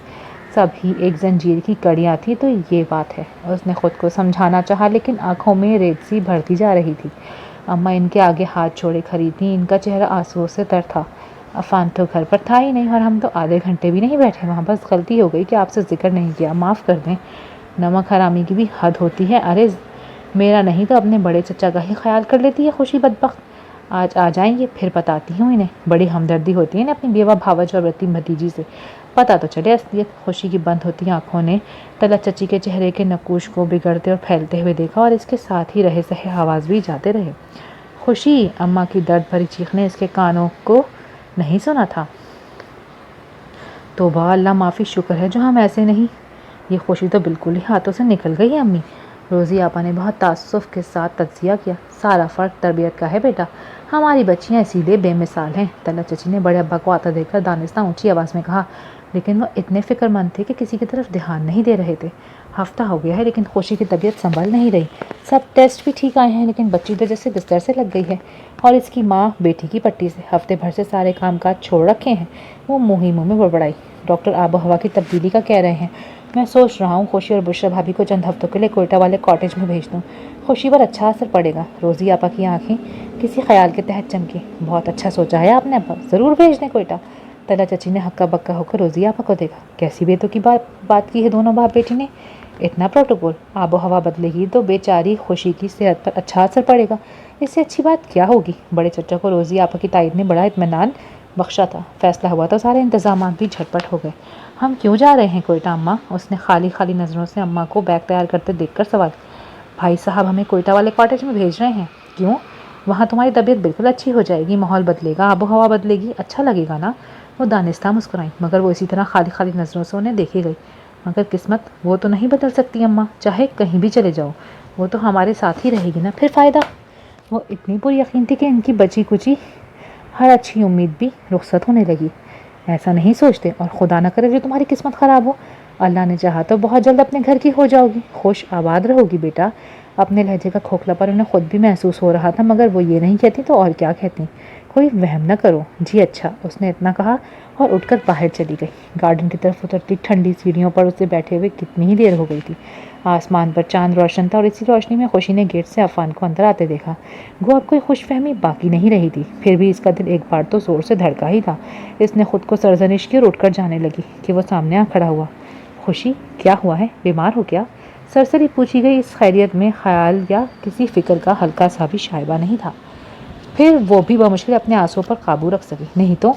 سب ہی ایک زنجیر کی کڑیاں تھی تو یہ بات ہے۔ اس نے خود کو سمجھانا چاہا، لیکن آنکھوں میں ریت سی بھرتی جا رہی تھی۔ اماں ان کے آگے ہاتھ چھوڑے کھڑی تھیں، ان کا چہرہ آنسوؤں سے تر تھا۔ عفان تو گھر پر تھا ہی نہیں، اور ہم تو آدھے گھنٹے بھی نہیں بیٹھے وہاں۔ بس غلطی ہو گئی کہ آپ سے ذکر نہیں کیا، معاف کر دیں۔ نمک حرامی کی بھی حد ہوتی ہے۔ ارے میرا نہیں تو اپنے بڑے چچا کا ہی خیال کر لیتی ہے خوشی بدبخت۔ آج آ جائیں گے پھر بتاتی ہوں انہیں۔ بڑی ہمدردی ہوتی ہے نا اپنی بیوہ بھاوج اور یتیم بھتیجی سے، پتہ تو چلے اصلیت۔ خوشی کی بند ہوتی آنکھوں نے طلعت چچی کے چہرے کے نقوش کو بگڑتے اور پھیلتے ہوئے دیکھا، اور اس کے ساتھ ہی رہے سہے آواز بھی جاتے رہے۔ خوشی! اماں کی درد بھری چیخ نے اس کے کانوں کو نہیں سنا تھا۔ توبہ، اللہ معافی، شکر ہے جو ہم ایسے نہیں۔ یہ خوشی تو بالکل ہی ہاتھوں سے نکل گئی ہے امی۔ روزی آپا نے بہت تاسف کے ساتھ تجزیہ کیا۔ سارا فرق تربیت کا ہے بیٹا، ہماری بچیاں اسی لیے بے مثال ہیں۔ طلعت چچی نے بڑے ابا کو آتا دیکھ کر دانستہ اونچی آواز میں کہا، لیکن وہ اتنے فکر مند تھے کہ کسی کی طرف دھیان نہیں دے رہے تھے۔ ہفتہ ہو گیا ہے لیکن خوشی کی طبیعت سنبھل نہیں رہی۔ سب ٹیسٹ بھی ٹھیک آئے ہیں، لیکن بچی تو جیسے بستر سے لگ گئی ہے، اور اس کی ماں بیٹی کی پٹی سے۔ ہفتے بھر سے سارے کام کاج چھوڑ رکھے ہیں۔ وہ منہ ہی منہ میں بڑبڑائی۔ ڈاکٹر آب و ہوا کی تبدیلی کا کہہ رہے ہیں۔ میں سوچ رہا ہوں خوشی اور بشرا بھابھی کو چند ہفتوں کے لیے کوئٹہ والے کاٹیج میں بھیج دوں، خوشی پر اچھا اثر پڑے گا۔ روزی آپا کی آنکھیں کسی خیال کے تحت چمکی۔ بہت اچھا سوچا ہے آپ نے ابا، ضرور بھیج دیں کوئٹہ۔ طلعت چچی نے ہکا بکا ہو کر روزی آپا کو دیکھا۔ کیسی بیتوں کی بات کی ہے دونوں باپ بیٹی نے۔ اتنا پروٹوکول، آب و ہوا بدلے گی تو بیچاری خوشی کی صحت پر اچھا اثر پڑے گا، اس سے اچھی بات کیا ہوگی؟ بڑے چچا کو روزی آپا کی تائید نے بڑا اطمینان بخشا تھا۔ فیصلہ ہوا تو سارے انتظامات بھی جھٹپٹ ہو گئے۔ ہم کیوں جا رہے ہیں کوئٹہ اماں؟ اس نے خالی نظروں سے اماں کو بیگ تیار کرتے دیکھ کر سوال کیا۔ بھائی صاحب ہمیں کوئٹہ والے کاٹیج میں بھیج رہے ہیں۔ کیوں؟ وہاں تمہاری طبیعت بالکل اچھی ہو جائے گی، ماحول بدلے گا، آب و ہوا بدلے گی، اچھا لگے گا نا؟ وہ دانستہ مسکرائیں، مگر وہ اسی طرح خالی نظروں سے انہیں دیکھے گئی۔ مگر قسمت وہ تو نہیں بدل سکتی اماں، چاہے کہیں بھی چلے جاؤ، وہ تو ہمارے ساتھ ہی رہے گی نا، پھر فائدہ؟ وہ اتنی پوری یقین تھی کہ ان کی بچی کچی ہر اچھی امید بھی رخصت ہونے لگی۔ ایسا نہیں سوچتے، اور خدا نہ کرے جو تمہاری قسمت خراب ہو، اللہ نے چاہا تو بہت جلد اپنے گھر کی ہو جاؤ گی، خوش آباد رہو گی بیٹا۔ اپنے لہجے کا کھوکھلا پر انہیں خود بھی محسوس ہو رہا تھا، مگر وہ یہ نہیں کہتی تو اور کیا کہتی؟ کوئی وہم نہ کرو جی۔ اچھا، اس نے اتنا کہا اور اٹھ کر باہر چلی گئی۔ گارڈن کی طرف اترتی ٹھنڈی سیڑھیوں پر اسے بیٹھے ہوئے کتنی ہی دیر ہو گئی تھی۔ آسمان پر چاند روشن تھا اور اسی روشنی میں خوشی نے گیٹ سے عفان کو اندر آتے دیکھا۔ گو اب کوئی خوش فہمی باقی نہیں رہی تھی، پھر بھی اس کا دل ایک بار تو زور سے دھڑکا ہی تھا۔ اس نے خود کو سرزنش کی اور اٹھ کر جانے لگی کہ وہ سامنے آ کھڑا ہوا۔ خوشی، کیا ہوا ہے؟ بیمار ہو کیا؟ سرسری پوچھی گئی اس خیریت میں خیال یا کسی فکر کا ہلکا سا بھی شائبہ نہیں تھا۔ پھر وہ بھی بمشکل اپنے آنسوں پر قابو رکھ سکی۔ نہیں تو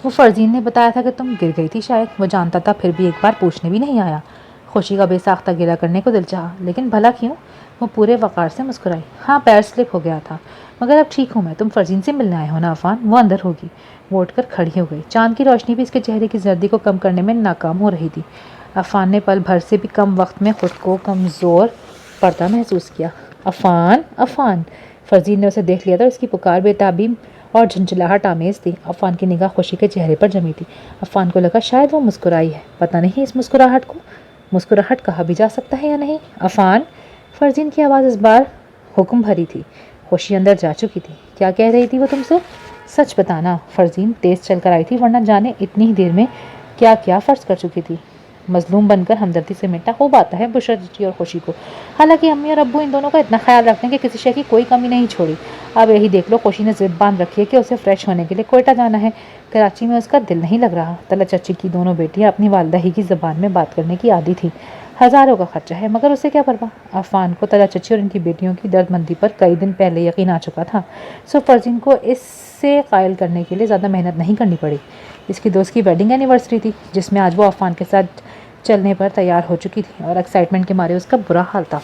وہ فرزین نے بتایا تھا کہ تم گر گئی تھی شاید، وہ جانتا تھا پھر بھی ایک بار پوچھنے بھی نہیں آیا۔ خوشی کا بے ساختہ گلہ کرنے کو دل چاہا، لیکن بھلا کیوں؟ وہ پورے وقار سے مسکرائی۔ ہاں، پیر سلپ ہو گیا تھا، مگر اب ٹھیک ہوں میں۔ تم فرزین سے ملنے آئے ہو نا عفان؟ وہ اندر ہوگی۔ وہ اٹھ کر کھڑی ہو گئی۔ چاند کی روشنی بھی اس کے چہرے کی زردی کو کم کرنے میں ناکام ہو رہی تھی۔ عفان نے پل بھر سے بھی کم وقت میں خود کو کمزور پڑتا محسوس کیا۔ عفان، عفان! فرزین نے اسے دیکھ لیا تھا اور اس کی پکار بے تابی اور جھنجھلاہٹ آمیز تھی۔ عفان کی نگاہ خوشی کے چہرے پر جمی تھی۔ عفان کو لگا شاید وہ مسکرائی ہے، پتہ نہیں اس مسکراہٹ کو مسکراہٹ کہا بھی جا سکتا ہے یا نہیں۔ عفان! فرزین کی آواز اس بار حکم بھری تھی۔ خوشی اندر جا چکی تھی۔ کیا کہہ رہی تھی وہ تم سے؟ سچ بتانا۔ فرزین تیز چل کر آئی تھی، ورنہ جانے اتنی ہی دیر میں کیا کیا فرض کر چکی تھی۔ مظلوم بن کر ہمدردی سے مٹا خوب آتا ہے بشرا چچی اور خوشی کو، حالانکہ امی اور ابو ان دونوں کا اتنا خیال رکھتے ہیں کہ کسی شے کی کوئی کمی نہیں چھوڑی۔ اب یہی دیکھ لو، خوشی نے ضد باندھ رکھی ہے کہ اسے فریش ہونے کے لیے کوئٹہ جانا ہے۔ کراچی میں اس کا دل نہیں لگ رہا۔ طلعت چچی کی دونوں بیٹیاں اپنی والدہ ہی کی زبان میں بات کرنے کی عادی تھی۔ ہزاروں کا خرچہ ہے، مگر اسے کیا پرواہ؟ عفان کو طلعت چچی اور ان کی بیٹیوں کی درد مندی پر کئی دن پہلے یقین آ چکا تھا، سو فرزین کو اس سے قائل کرنے کے لیے زیادہ محنت نہیں کرنی پڑی۔ اس کی دوست کی ویڈنگ اینیورسری تھی، جس میں آج وہ عفان کے ساتھ چلنے پر تیار ہو چکی تھی، اور ایکسائٹمنٹ کے مارے اس کا برا حال تھا۔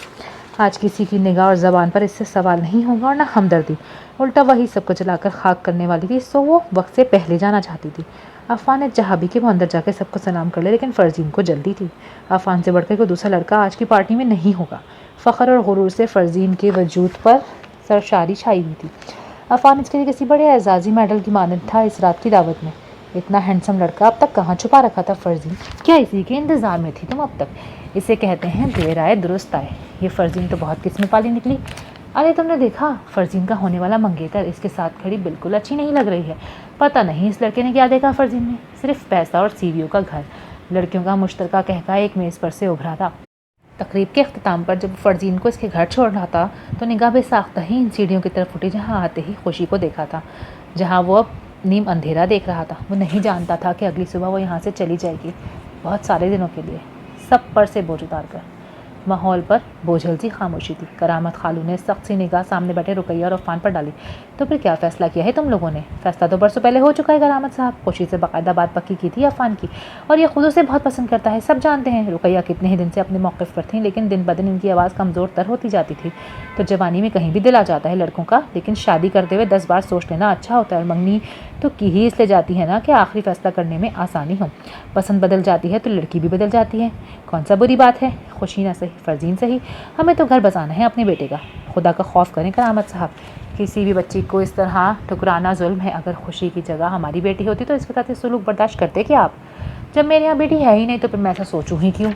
آج کسی کی نگاہ اور زبان پر اس سے سوال نہیں ہوگا اور نہ ہمدردی، الٹا وہی سب کو جلا کر خاک کرنے والی تھی، سو وہ وقت سے پہلے جانا چاہتی تھی۔ عفان نے چاہا بھی کہ وہ اندر جا کے سب کو سلام کر لے، لیکن فرزین کو جلدی تھی۔ عفان سے بڑھ کر کوئی دوسرا لڑکا آج کی پارٹی میں نہیں ہوگا۔ فخر اور غرور سے فرزین کے وجود پر سرشاری چھائی ہوئی تھی۔ عفان اس کے لیے کسی بڑے اعزازی میڈل کی مانند تھا۔ اس رات کی دعوت میں اتنا ہینڈسم لڑکا اب تک کہاں چھپا رکھا تھا فرزین؟ کیا اسی کے انتظار میں تھی تم اب تک؟ اسے کہتے ہیں دیر آئے درست آئے۔ یہ فرزین تو بہت قسمت والی نکلی۔ ارے تم نے دیکھا، فرزین کا ہونے والا منگیتر اس کے ساتھ کھڑی بالکل اچھی نہیں لگ رہی ہے۔ پتہ نہیں اس لڑکے نے کیا دیکھا فرزین میں، صرف پیسہ اور سیڑھیوں کا گھر، لڑکیوں کا مشترکہ کہکا ایک میز پر سے ابھرا تھا۔ تقریب کے اختتام پر جب فرزین کو اس کے گھر چھوڑ رہا تھا تو نگاہ بے ساختہ ہی ان سیڑھیوں کی طرف اٹھی جہاں آتے ہی خوشی کو دیکھا تھا، جہاں وہ اب نیم اندھیرا دیکھ رہا تھا۔ وہ نہیں جانتا تھا کہ اگلی صبح وہ یہاں سے چلی جائے گی، بہت سارے دنوں کے لیے۔ سب پر سے بوجھ اتار کر۔ ماحول پر بوجھل سی خاموشی تھی۔ کرامت خالو نے سخت سی نگاہ سامنے بیٹھے رقیہ اور عفان پر ڈالی۔ تو پھر کیا فیصلہ کیا ہے تم لوگوں نے؟ فیصلہ تو برسوں پہلے ہو چکا ہے کرامت صاحب، خوشی سے باقاعدہ بات پکی کی تھی عفان کی، اور یہ خود اسے بہت پسند کرتا ہے، سب جانتے ہیں۔ رقیہ کتنے ہی دن سے اپنے موقف پر تھیں، لیکن دن بدن ان کی آواز کمزور تر ہوتی جاتی تھی۔ تو جوانی میں کہیں بھی دل آ جاتا ہے لڑکوں کا، لیکن شادی کرتے ہوئے 10 بار سوچ لینا اچھا ہوتا ہے، اور منگنی تو کی ہی اس لیے جاتی ہے نا کہ آخری فیصلہ کرنے میں آسانی ہو۔ پسند بدل جاتی ہے تو لڑکی بھی بدل جاتی ہے، کون سا بری بات ہے؟ خوشی نہ صحیح، فرزین صحیح، ہمیں تو گھر بسانا ہے اپنے بیٹے کا۔ خدا کا خوف کریں کرامت صاحب، کسی بھی بچی کو اس طرح ٹھکرانا ظلم ہے۔ اگر خوشی کی جگہ ہماری بیٹی ہوتی تو اس وقت سے سلوک برداشت کرتے کہ آپ؟ جب میرے یہاں بیٹی ہے ہی نہیں تو پھر میں ایسا سوچوں ہی کیوں،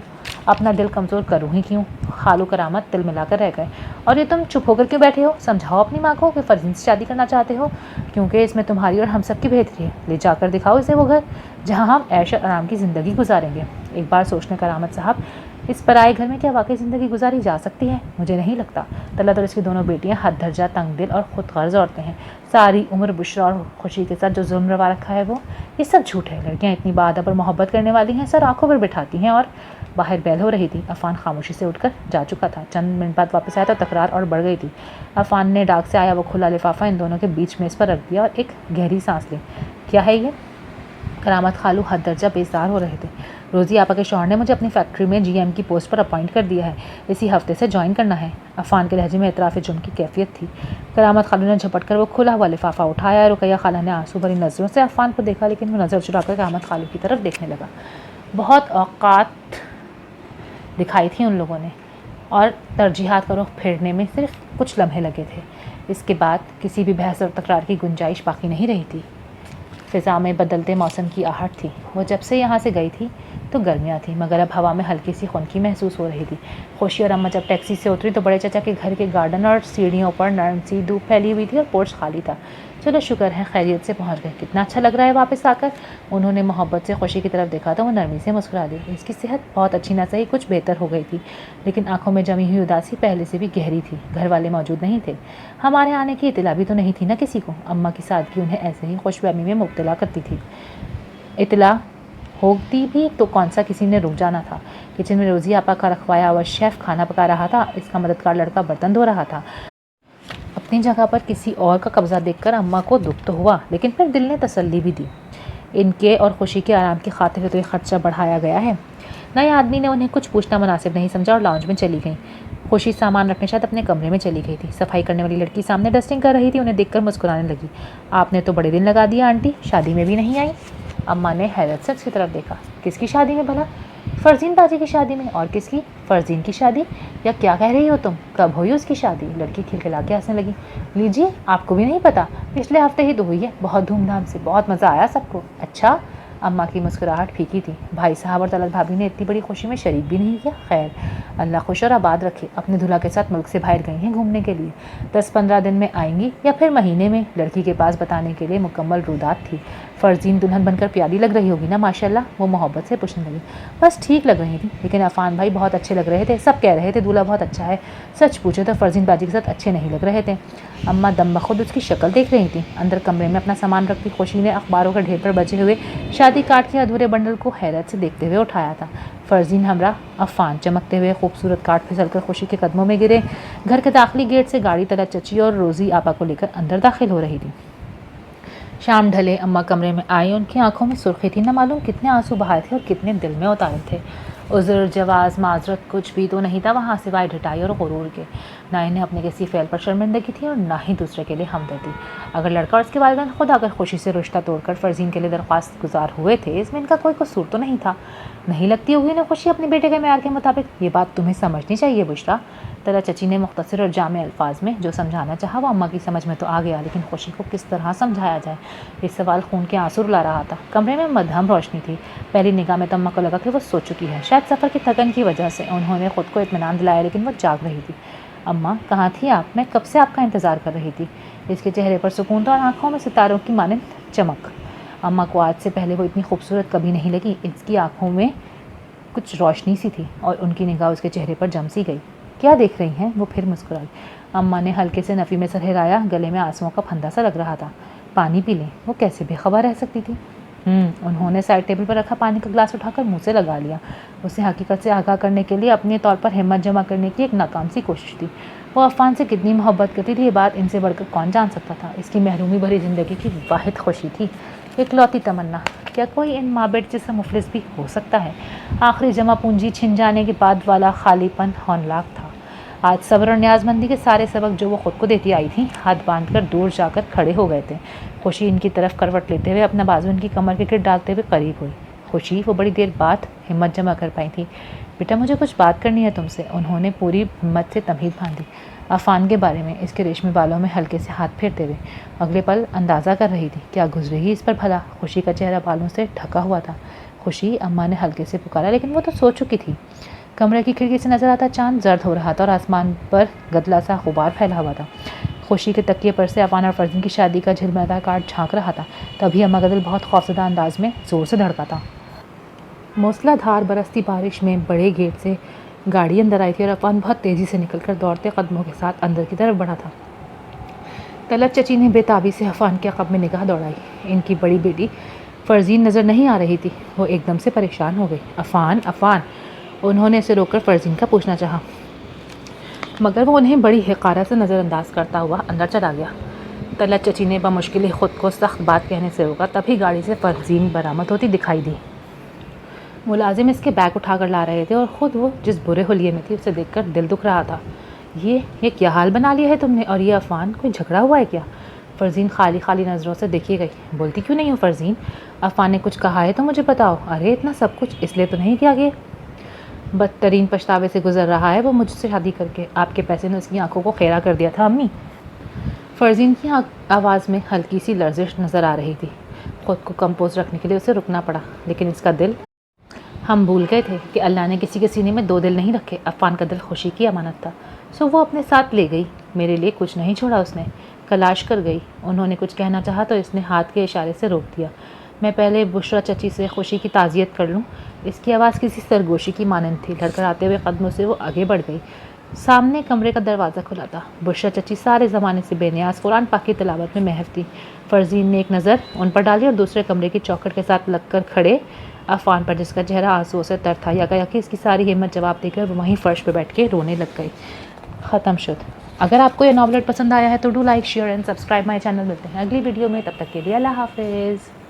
اپنا دل کمزور کروں ہی کیوں؟ خالو کرامت دل ملا کر رہ گئے اور یہ تم چپ ہو کر کیوں بیٹھے ہو؟ سمجھاؤ اپنی ماں کو کہ فرزین سے شادی کرنا چاہتے ہو، کیونکہ اس میں تمہاری اور ہم سب کی بہتری ہے۔ لے جا کر دکھاؤ اسے وہ گھر جہاں ہم عیش اور آرام کی زندگی گزاریں گے۔ ایک بار سوچنے کرامت صاحب، اس پرائے گھر میں کیا واقعی زندگی گزاری جا سکتی ہے؟ مجھے نہیں لگتا۔ طلعت اور اس کی دونوں بیٹیاں حد درجہ تنگ دل اور خود غرض عورتیں ہیں۔ ساری عمر بشرا اور خوشی کے ساتھ جو ظلم روا رکھا ہے وہ یہ سب جھوٹ ہے۔ لڑکیاں اتنی بادب اور محبت کرنے والی ہیں، سر آنکھوں پر بٹھاتی ہیں۔ اور باہر بیل ہو رہی تھی۔ عفان خاموشی سے اٹھ کر جا چکا تھا۔ چند منٹ بعد واپس آیا تو تکرار اور بڑھ گئی تھی۔ عفان نے ڈاک سے آیا وہ کھلا لفافہ ان دونوں کے بیچ میز پر رکھ دیا اور ایک گہری سانس لی۔ کیا ہے یہ؟ کرامت خالو حد درجہ بیزار ہو رہے تھے۔ روزی آپا کے شوہر نے مجھے اپنی فیکٹری میں GM کی پوسٹ پر اپوائنٹ کر دیا ہے، اسی ہفتے سے جوائن کرنا ہے۔ عفان کے لہجے میں اعتراف جرم کی کیفیت تھی۔ کرامت خالو نے جھپٹ کر وہ کھلا ہوا لفافہ اٹھایا۔ رقیہ خالہ نے آنسو بھری نظروں سے عفان کو دیکھا، لیکن وہ نظر چرا کر کرامت خالو کی طرف دیکھنے لگا۔ بہت اوقات دکھائی تھی ان لوگوں نے، اور ترجیحات کا رخ پھیرنے میں صرف کچھ لمحے لگے تھے۔ اس کے بعد کسی بھی بحث اور تکرار کی گنجائش باقی نہیں رہی تھی۔ فضا میں بدلتے موسم کی آہٹ تھی۔ وہ جب سے یہاں سے گئی تھی تو گرمیاں تھیں، مگر اب ہوا میں ہلکی سی خنکی محسوس ہو رہی تھی۔ خوشی اور اماں جب ٹیکسی سے اتری تو بڑے چچا کے گھر کے گارڈن اور سیڑھیوں پر نرم سی دھوپ پھیلی ہوئی تھی اور پورچ خالی تھا۔ چلو شکر ہے خیریت سے پہنچ گئے، کتنا اچھا لگ رہا ہے واپس آ کر۔ انہوں نے محبت سے خوشی کی طرف دیکھا تو وہ نرمی سے مسکرا دی۔ اس کی صحت بہت اچھی نہ سہی کچھ بہتر ہو گئی تھی، لیکن آنکھوں میں جمی ہوئی اداسی پہلے سے بھی گہری تھی۔ گھر والے موجود نہیں تھے، ہمارے آنے کی اطلاع بھی تو نہیں تھی نا کسی کو۔ اماں کی سادگی انہیں ایسے ہی خوش فہمی میں مبتلا کرتی تھی۔ اطلاع ہوتی بھی تو کون سا کسی نے رک جانا تھا۔ کچن میں روزی آپا کا رکھوایا ہوا شیف کھانا پکا رہا تھا، اس کا مددگار لڑکا برتن دھو رہا تھا۔ اپنی جگہ پر کسی اور کا قبضہ دیکھ کر اماں کو دکھ تو ہوا، لیکن پھر دل نے تسلی بھی دی۔ ان کے اور خوشی کے آرام کی خاطر تو یہ خرچہ بڑھایا گیا ہے۔ نئے آدمی نے انہیں کچھ پوچھنا مناسب نہیں سمجھا اور لاؤنج میں چلی گئیں۔ خوشی سامان رکھنے شاید اپنے کمرے میں چلی گئی تھی۔ صفائی کرنے والی لڑکی سامنے ڈسٹنگ کر رہی تھی، انہیں دیکھ کر مسکرانے لگی۔ آپ نے تو بڑے دن لگا دیا آنٹی، شادی میں بھی نہیں آئی؟ اماں نے حیرت سے اس کی طرف دیکھا۔ کس کی شادی میں بھلا؟ فرزین باجی کی شادی میں۔ اور کس کی؟ فرزین کی شادی؟ یا کیا کہہ رہی ہو تم؟ کب ہوئی اس کی شادی؟ لڑکی کھلکھلا کے ہنسنے لگی۔ لیجیے، آپ کو بھی نہیں پتا؟ پچھلے ہفتے ہی تو ہوئی ہے، بہت دھوم دھام سے، بہت مزہ آیا سب کو۔ اچھا؟ اماں کی مسکراہٹ پھیکی تھی۔ بھائی صاحب اور طلعت بھابھی نے اتنی بڑی خوشی میں شریک بھی نہیں کیا۔ خیر، اللہ خوش اور آباد رکھے۔ اپنے دلہا کے ساتھ ملک سے باہر گئی ہیں گھومنے کے لیے، 10-15 دن میں آئیں گی یا پھر مہینے میں؟ لڑکی کے پاس بتانے کے لیے مکمل رودات تھی۔ فرزین دلہن بن کر پیاری لگ رہی ہوگی نا ماشاءاللہ؟ وہ محبت سے پوچھنے لگی۔ بس ٹھیک لگ رہی تھی، لیکن عفان بھائی بہت اچھے لگ رہے تھے، سب کہہ رہے تھے دولہا بہت اچھا ہے۔ سچ پوچھے تو فرزین باجی کے ساتھ اچھے نہیں لگ رہے تھے۔ اماں دم بخود اس کی شکل دیکھ رہی تھیں۔ اندر کمرے میں اپنا سامان رکھتی خوشی نے اخباروں کے ڈھیر پر بچے ہوئے شادی کارڈ کے ادھورے بنڈل کو حیرت سے دیکھتے ہوئے اٹھایا تھا۔ فرزین ہمراہ عفان چمکتے ہوئے خوبصورت کارڈ پھسل کر خوشی کے قدموں میں گرے۔ گھر کے داخلی گیٹ سے گاڑی طلعت چچی اور روزی آپا کو لے کر اندر داخل ہو رہی تھی۔ شام ڈھلے اماں کمرے میں آئی، ان کی آنکھوں میں سرخی تھی، نہ معلوم کتنے آنسو بہائے تھے اور کتنے دل میں اتارے تھے۔ عذر، جواز، معذرت کچھ بھی تو نہیں تھا وہاں سوائے ڈھٹائی اور غرور کے۔ نہ انہیں اپنے کسی فعل پر شرمندگی تھی اور نہ ہی دوسرے کے لیے ہمدردی۔ اگر لڑکا اور اس کے والدین خود آ کر خوشی سے رشتہ توڑ کر فرزین کے لیے درخواست گزار ہوئے تھے، اس میں ان کا کوئی قصور تو نہیں تھا۔ نہیں لگتی ہوگی انہیں خوشی اپنے بیٹے کے معیار کے مطابق؟ یہ بات تمہیں سمجھنی چاہیے بشرا۔ طلعت چچی نے مختصر اور جامع الفاظ میں جو سمجھانا چاہا وہ اماں کی سمجھ میں تو آ گیا، لیکن خوشی کو کس طرح سمجھایا جائے؟ یہ سوال خون کے آنسو رلا رہا تھا۔ کمرے میں مدھم روشنی تھی۔ پہلی نگاہ میں تو اماں کو لگا کہ وہ سو چکی ہے، شاید سفر کی تھکن کی وجہ سے۔ انہوں نے خود کو اطمینان دلایا، لیکن وہ جاگ رہی تھی۔ اماں کہاں تھی آپ؟ میں کب سے آپ کا انتظار کر رہی تھی۔ اس کے چہرے پر سکون تھا اور آنکھوں میں ستاروں کی مانند چمک۔ اماں کو آج سے پہلے وہ اتنی خوبصورت کبھی نہیں لگی۔ اس کی آنکھوں میں کچھ روشنی سی تھی اور ان کی نگاہ اس کے چہرے پر جم سی گئی۔ کیا دیکھ رہی ہیں؟ وہ پھر مسکرائی۔ اماں نے ہلکے سے نفی میں سر ہلایا، گلے میں آنسوؤں کا پھندا سا لگ رہا تھا۔ پانی پی لیں؟ وہ کیسے بے خبر رہ سکتی تھی؟ انہوں نے سائڈ ٹیبل پر رکھا پانی کا گلاس اٹھا کر منہ سے لگا لیا۔ اسے حقیقت سے آگاہ کرنے کے لیے اپنے طور پر ہمت جمع کرنے کی ایک ناکام سی کوشش تھی۔ وہ عفان سے کتنی محبت کرتی تھی یہ بات ان سے بڑھ کر کون جان سکتا تھا۔ اس کی محرومی بھری زندگی کی واحد خوشی تھی، اکلوتی تمنا۔ کیا کوئی ان ماں بیٹے جیسا مفلس بھی ہو سکتا ہے؟ آخری جمع پونجی چھن جانے کے بعد والا خالی پن ہولناک تھا۔ آج صبر اور نیاز مندی کے سارے سبق جو وہ خود کو دیتی آئی تھیں، ہاتھ باندھ کر دور جا کر کھڑے ہو گئے تھے۔ خوشی ان کی طرف کروٹ لیتے ہوئے اپنا بازو ان کی کمر کے گرد ڈالتے ہوئے قریب ہوئی۔ خوشی، وہ بڑی دیر بعد ہمت جمع کر پائی تھی۔ بیٹا مجھے کچھ بات کرنی ہے تم سے۔ انہوں نے پوری ہمت سے تمہید باندھی۔ عفان کے بارے میں، اس کے ریشمی بالوں میں ہلکے سے ہاتھ پھیرتے ہوئے۔ اگلے پل اندازہ کر رہی تھی کیا گزرے گی اس پر بھلا۔ خوشی کا چہرہ بالوں سے ڈھکا ہوا تھا۔ خوشی، اماں نے ہلکے سے پکارا، لیکن وہ تو سو چکی تھی۔ کمرے کی کھڑکی سے نظر آتا چاند زرد ہو رہا تھا اور آسمان پر گدلا سا غبار پھیلا ہوا تھا۔ خوشی کے تکیے پر سے عفان اور فرزین کی شادی کا جھلملاتا کارڈ جھانک رہا تھا۔ تبھی اماں کا دل بہت خوفزدہ انداز میں زور سے دھڑکا تھا۔ موسلا دھار برستی بارش میں بڑے گیٹ سے گاڑی اندر آئی تھی اور عفان بہت تیزی سے نکل کر دوڑتے قدموں کے ساتھ اندر کی طرف بڑھا تھا۔ طلعت چچی نے بے تابی سے عفان کے عقب میں نگاہ دوڑائی۔ ان کی بڑی بیٹی فرزین نظر نہیں آ رہی تھی۔ وہ ایک دم سے پریشان ہو گئی۔ عفان عفان، انہوں نے اسے روک کر فرزین کا پوچھنا چاہا، مگر وہ انہیں بڑی حقارت سے نظر انداز کرتا ہوا اندر چلا گیا۔ طلعت چچی نے بمشکل خود کو سخت بات کہنے سے روکا، تبھی گاڑی سے فرزین برآمد ہوتی دکھائی دی۔ ملازم اس کے بیگ اٹھا کر لا رہے تھے اور خود وہ جس برے حلیے میں تھی اسے دیکھ کر دل دکھ رہا تھا۔ یہ کیا حال بنا لیا ہے تم نے؟ اور یہ عفان، کوئی جھگڑا ہوا ہے کیا؟ فرزین خالی خالی نظروں سے دیکھی گئی۔ بولتی کیوں نہیں ہو فرزین؟ عفان نے کچھ کہا ہے تو مجھے بتاؤ۔ ارے اتنا سب کچھ اس لیے تو نہیں کیا گیا؟ بدترین پچھتاوے سے گزر رہا ہے وہ مجھ سے شادی کر کے۔ آپ کے پیسے نے اس کی آنکھوں کو خیرہ کر دیا تھا امی۔ فرزین کی آواز میں ہلکی سی لرزش نظر آ رہی تھی۔ خود کو کمپوز رکھنے کے لیے اسے رکنا پڑا، لیکن اس کا دل، ہم بھول گئے تھے کہ اللہ نے کسی کے سینے میں دو دل نہیں رکھے۔ عفان کا دل خوشی کی امانت تھا، سو وہ اپنے ساتھ لے گئی۔ میرے لیے کچھ نہیں چھوڑا اس نے۔ کلاش کر گئی۔ انہوں نے کچھ کہنا چاہا تو اس نے ہاتھ کے اشارے سے روک دیا۔ میں پہلے بشرا چچی سے خوشی کی تعزیت کر لوں۔ اس کی آواز کسی سرگوشی کی مانند تھی۔ لڑکھڑ آتے ہوئے قدموں سے وہ آگے بڑھ گئی۔ سامنے کمرے کا دروازہ کھلا تھا۔ بشرا چچی سارے زمانے سے بے نیاز قرآن پاک کی تلاوت میں محو تھی۔ فرزین نے ایک نظر ان پر ڈالی اور دوسرے کمرے کی چوکھٹ کے ساتھ لگ کر کھڑے عفان پر، جس کا چہرہ آنسوؤں سے تر تھا، یکایک اس کی ساری ہمت جواب دے کر وہ وہیں فرش پہ بیٹھ کے رونے لگ گئی۔ ختم شد۔ اگر آپ کو یہ ناولٹ پسند آیا ہے تو do like, share and subscribe my channel. ملتے ہیں اگلی ویڈیو میں، تب تک کے لیے اللہ حافظ۔